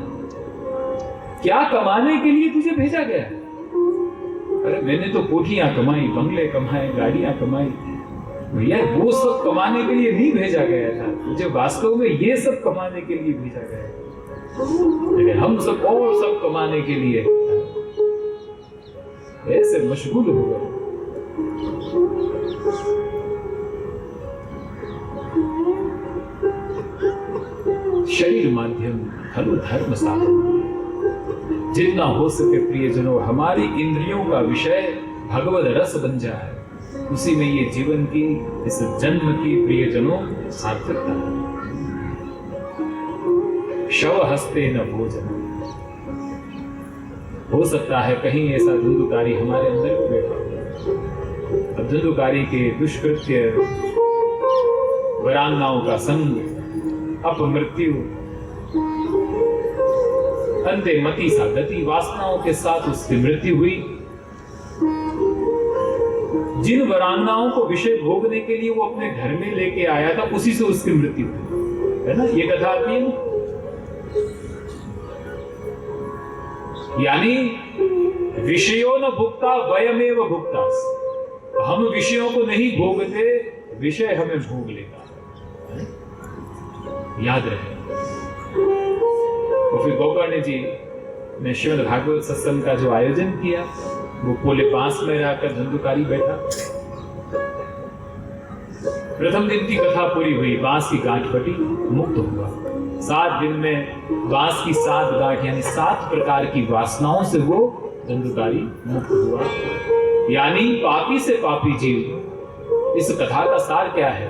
क्या कमाने के लिए तुझे भेजा गया? अरे मैंने तो कोठियां कमाई, बंगले कमाए, गाड़ियां कमाई। भैया वो सब कमाने के लिए नहीं भेजा गया था, मुझे वास्तव में ये सब कमाने के लिए भेजा गया। लेकिन हम सब और सब कमाने के लिए ऐसे मशगूल हो गए। शरीर माध्यम खलु धर्म साधन। जितना हो सके प्रियजनों, हमारी इंद्रियों का विषय भगवद रस बन जाए, उसी में ये जीवन की, इस जन्म की प्रियजनों सार्थकता है। शव हस्ते न भोजन। हो सकता है कहीं ऐसा धुंधुकारी हमारे अंदर भी बैठा हो। अब धुंधुकारी के दुष्कृत्य, वीरांगनाओं का संग, अपमृत्यु, अंते मति सा गति, वासनाओं के साथ उसकी मृत्यु हुई। जिन वीरांगनाओं को विषय भोगने के लिए वो अपने घर में लेके आया था, उसी से उसकी मृत्यु हुई, है ना? ये कथा आती है ना। यानी विषयों न भुक्ता वयमेव भुक्तास। हम विषयों को नहीं भोगते, विषय हमें भोग लेगा। याद रहे। और फिर गोकर्ण जी ने श्रीमद् भागवत सत्संग का जो आयोजन किया, वो पोले पास में रहकर धंधुकारी बैठा। प्रथम दिन की कथा पूरी हुई, बांस की गांठ फटी, मुक्त हुआ। 7 दिन में बांस की 7 गांठ यानी 7 प्रकार की वासनाओं से वो धंधुकारी मुक्त हुआ। यानी पापी से पापी जीव। इस कथा का सार क्या है?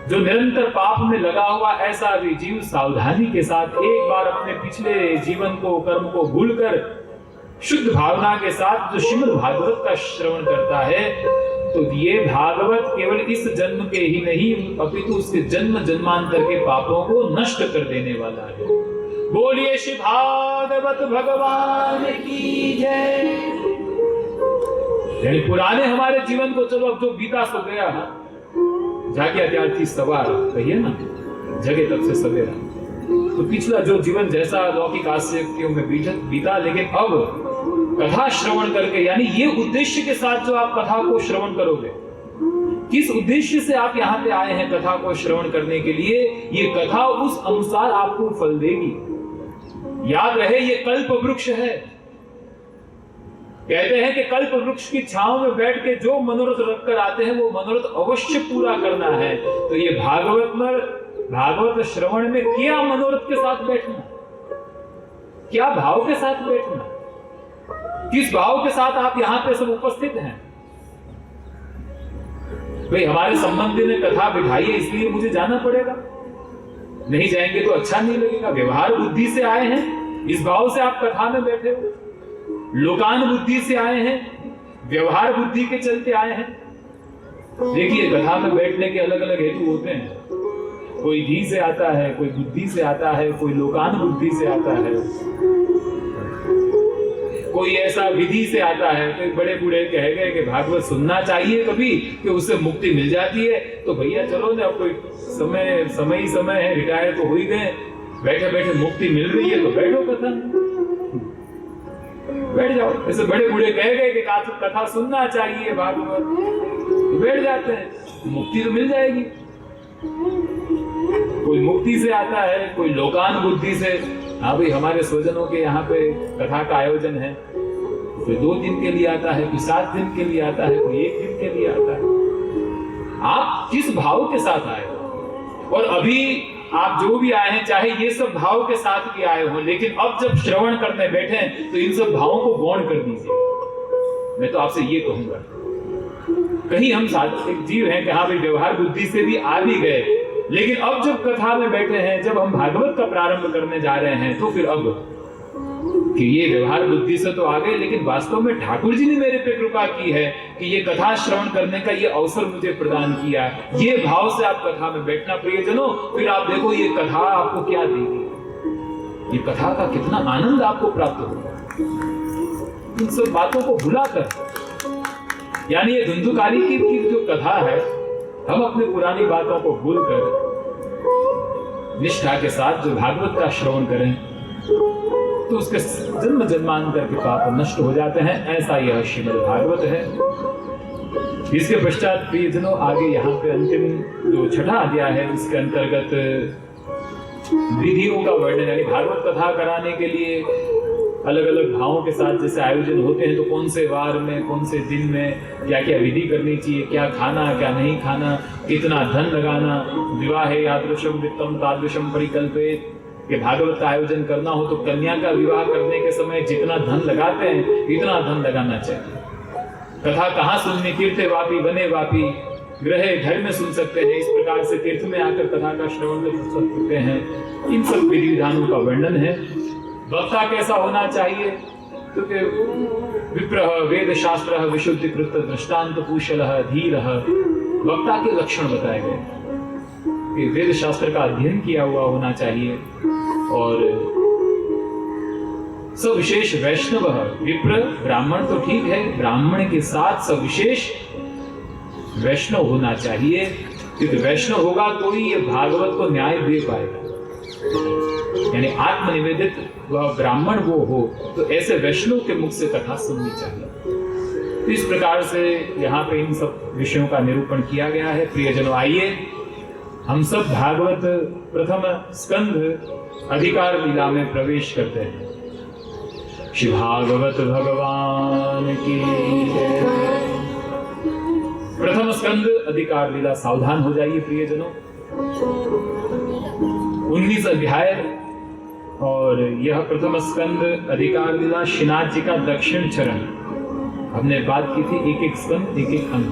जो निरंतर पाप में लगा हुआ ऐसा भी जीव सावधानी के साथ एक बार अपने पिछले जीवन को, कर्म को भूलकर शुद्ध भावना के साथ जो श्रीमद् भागवत का श्रवण करता है, तो ये भागवत केवल इस जन्म के ही नहीं, अपितु उसके जन्म जन्मांतर के पापों को नष्ट कर देने वाला है। बोलिए श्री भागवत भगवान की जय। यानी पुराने हमारे जीवन को चलो अब जो बीता सो गया, जागे अत्यार्थी सवार, कहिए ना, जगे तब से सवेरा। तो पिछला जो जीवन जैसा लौकिक आसक्तियों में बीता, लेकिन अब कथा श्रवण करके, यानी ये उद्देश्य के साथ जो आप कथा को श्रवण करोगे, किस उद्देश्य से आप यहाँ पे आए हैं कथा को श्रवण करने के लिए, ये कथा उस अनुसार आपको फल देगी। याद रहे, ये कल्प वृक्ष है। कहते हैं कि कल्प वृक्ष की छांव में बैठ के जो मनोरथ रखकर आते हैं, वो मनोरथ अवश्य पूरा करना है। तो ये भागवत श्रवण में क्या मनोरथ के साथ बैठना, क्या भाव के साथ बैठना, किस भाव के साथ आप यहां पे सब उपस्थित हैं? भाई हमारे संबंधी ने कथा बिठाई है, इसलिए मुझे जाना पड़ेगा, नहीं जाएंगे तो अच्छा नहीं लगेगा। व्यवहार बुद्धि से आए हैं, इस भाव से आप कथा में बैठे हो। लोकान बुद्धि से आए हैं, व्यवहार बुद्धि के चलते आए हैं। देखिए, कथा में बैठने के अलग अलग हेतु होते हैं। कोई धी से आता है, कोई बुद्धि से आता है, कोई लोकान बुद्धि से आता है, कोई ऐसा विधि से आता है। कोई बड़े बूढ़े कह गए कि भागवत सुनना चाहिए कभी, कि उससे मुक्ति मिल जाती है। तो भैया चलो ना, अब कोई समय है, रिटायर तो हो ही गए, बैठे बैठे मुक्ति मिल रही है तो बैठो कथा। बैठ जाओ। ऐसे बड़े बूढ़े कह गए कि कथा सुनना चाहिए भागवत, तो बैठ जाते हैं, मुक्ति तो मिल जाएगी। कोई मुक्ति से आता है, कोई लोकान बुद्धि से, हाँ भाई हमारे स्वजनों के यहाँ पे कथा का आयोजन है, कोई 2 दिन के लिए आता है, कोई 7 दिन के लिए आता है, कोई 1 दिन के लिए आता है। आप किस भाव के साथ आए हो, और अभी आप जो भी आए हैं, चाहे ये सब भाव के साथ भी आए हो, लेकिन अब जब श्रवण करने बैठे हैं तो इन सब भावों को गौण कर दीजिए। मैं तो आपसे ये कहूंगा, कहीं हम सात्विक जीव हैं कि हाँ भाई व्यवहार बुद्धि से भी आ भी गए, लेकिन अब जब कथा में बैठे हैं, जब हम भागवत का प्रारंभ करने जा रहे हैं, तो फिर अब कि ये व्यवहार बुद्धि से तो आ गए, लेकिन वास्तव में ठाकुर जी ने मेरे पे कृपा की है कि ये कथा श्रवण करने का ये अवसर मुझे प्रदान किया। ये भाव से आप कथा में बैठना प्रियजनों, फिर आप देखो ये कथा आपको क्या देगी, ये कथा का कितना आनंद आपको प्राप्त होगा इन सब बातों को भुलाकर। यानी ये धुंधुकारी की जो कथा है, हम अपनी पुरानी बातों को भूलकर निष्ठा के साथ जो भागवत का श्रवण करें तो उसके जन्म जन्मांतर के पाप नष्ट हो जाते हैं। ऐसा यह श्रीमद् भागवत है। इसके पश्चात प्रियजनों आगे यहाँ पे अंतिम जो 6ठा अध्याय है, उसके अंतर्गत विधियों का वर्णन, यानी भागवत कथा कराने के लिए अलग अलग भावों के साथ जैसे आयोजन होते हैं, तो कौन से वार में, कौन से दिन में क्या क्या विधि करनी चाहिए, क्या खाना क्या नहीं खाना, कितना धन लगाना, विवाह यादृशम वित्तम तादृशम परिकल्पित, कि भागवत का आयोजन करना हो तो कन्या का विवाह करने के समय जितना धन लगाते हैं इतना धन लगाना चाहिए। कथा कहाँ सुननी, तीर्थे वापी वने वापी, ग्रहे घर में सुन सकते हैं, इस प्रकार से तीर्थ में आकर कथा का श्रवण कर सकते हैं। इन सब विधि विधानों का वर्णन है। वक्ता कैसा होना चाहिए, क्योंकि विप्रह वेद शास्त्र विशुद्धिकृत दृष्टांत कुशलः धीरः, वक्ता के लक्षण बताए गए कि वेद शास्त्र का अध्ययन किया हुआ होना चाहिए, और सविशेष वैष्णव, विप्र ब्राह्मण तो ठीक है, ब्राह्मण के साथ सविशेष वैष्णव होना चाहिए, क्योंकि वैष्णव होगा तो ही ये भागवत को न्याय दे पाएगा। यानी आत्मनिवेदित वह ब्राह्मण वो हो, तो ऐसे वैष्णव के मुख से कथा सुननी चाहिए। तो इस प्रकार से यहाँ पे इन सब विषयों का निरूपण किया गया है। प्रियजनों, आइए हम सब भागवत प्रथम स्कंध अधिकार लीला में प्रवेश करते हैं। श्री भागवत भगवान की जय। प्रथम स्कंद अधिकार लीला, सावधान हो जाइए प्रियजनों। 19 अध्याय और यह प्रथम स्कंद अधिकार लीला श्रीनाथ जी का दक्षिण चरण। हमने बात की थी एक एक स्कंद एक एक अंग।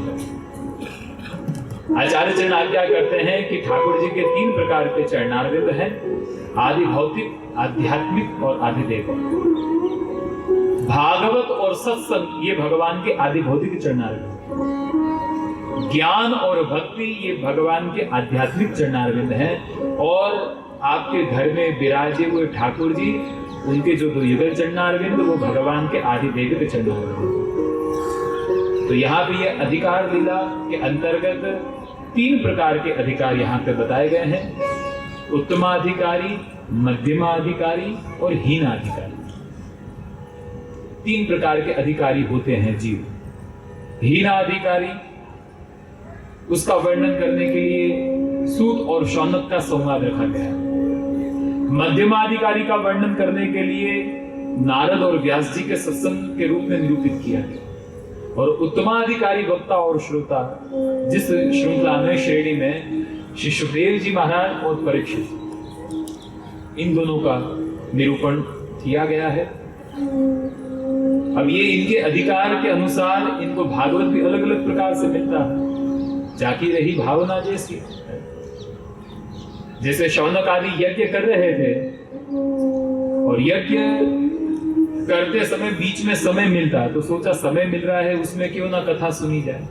आचार्य चरण आज्ञा करते हैं कि ठाकुर जी के 3 प्रकार के चरणारविंद हैं, आदि भौतिक, आध्यात्मिक और आधिदैविक। भागवत और सत्संग ये भगवान के आदि भौतिक चरणारविंद, ज्ञान और भक्ति ये भगवान के आध्यात्मिक चरणारविंद हैं, और आपके घर में विराजे हुए ठाकुर जी, उनके जो 2 युगल चरणारविंद वो भगवान के आधिदैविक चरणारविंद। तो यहाँ पे ये अधिकार लीला के अंतर्गत 3 प्रकार के अधिकार यहाँ पे बताए गए हैं, उत्तमाधिकारी, मध्यमाधिकारी और हीनाधिकारी। 3 प्रकार के अधिकारी होते हैं जीव। हीनाधिकारी, उसका वर्णन करने के लिए सूत और शौनक का संवाद रखा गया है। मध्यमाधिकारी का वर्णन करने के लिए नारद और व्यास जी के सत्संग के रूप में निरूपित किया गया, और उत्तमाधिकारी वक्ता और श्रोता, जिस श्रृंखला में श्रेणी में श्री सुखदेव जी महाराज और परीक्षित, इन दोनों का निरूपण किया गया है। अब ये इनके अधिकार के अनुसार इनको भागवत भी अलग अलग प्रकार से मिलता है, जाकी रही भावना जैसी। जैसे शौनक आदि यज्ञ कर रहे थे, और यज्ञ करते समय बीच में समय मिलता, तो सोचा समय मिल रहा है उसमें क्यों ना कथा सुनी जाए।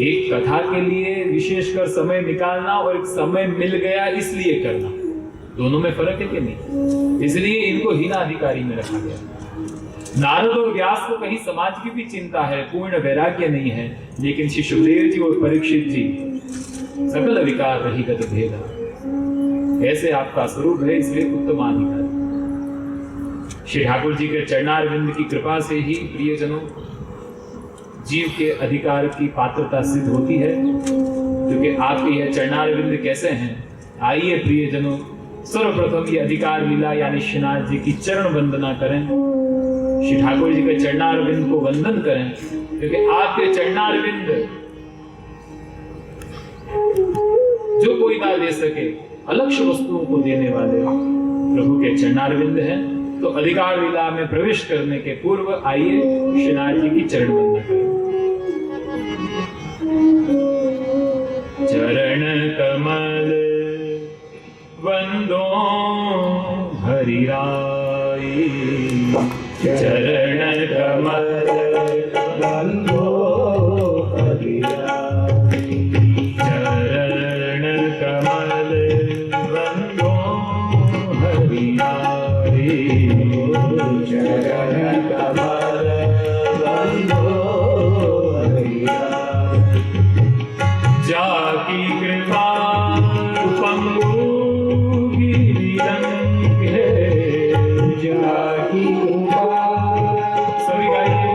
एक कथा के लिए विशेषकर समय निकालना और एक समय मिल गया इसलिए करना, दोनों में फर्क है कि नहीं? इसलिए इनको हीनाधिकारी में रखा गया। नारद और व्यास को कहीं समाज की भी चिंता है, पूर्ण वैराग्य नहीं है, लेकिन श्री सुखदेव जी और परीक्षित जी सकल विकार रहिगत भेदा, ऐसे आपका स्वरूप है, इसलिए उत्तमाधिकारी। श्री ठाकुर जी के चरणारविंद की कृपा से ही प्रियजनों जीव के अधिकार की पात्रता सिद्ध होती है, क्योंकि आपके यह चरणारविंद कैसे हैं। आइए प्रियजनों, सर्वप्रथम ये अधिकार लीला यानी श्रीनाथ जी की चरण वंदना करें, श्री ठाकुर जी के चरणारविंद को वंदन करें, क्योंकि आपके चरणारविंद जो कोई ना दे सके, अलक्ष्य वस्तुओं को देने वाले प्रभु के चरणारविंद हैं। तो अधिकार लीला में प्रवेश करने के पूर्व आइए श्रीनाथ जी की चरण वंदना करें। चरण कमल वंदो हरिराई, चरण कमल वंदो हरिराई, चरण कमल वंदो हरिराई, चरण कमल वंदो हरिराई। जाकी कृपा पंगु गिरिरंग है, जाकी कृपा सभी गाइए।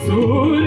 सूर्य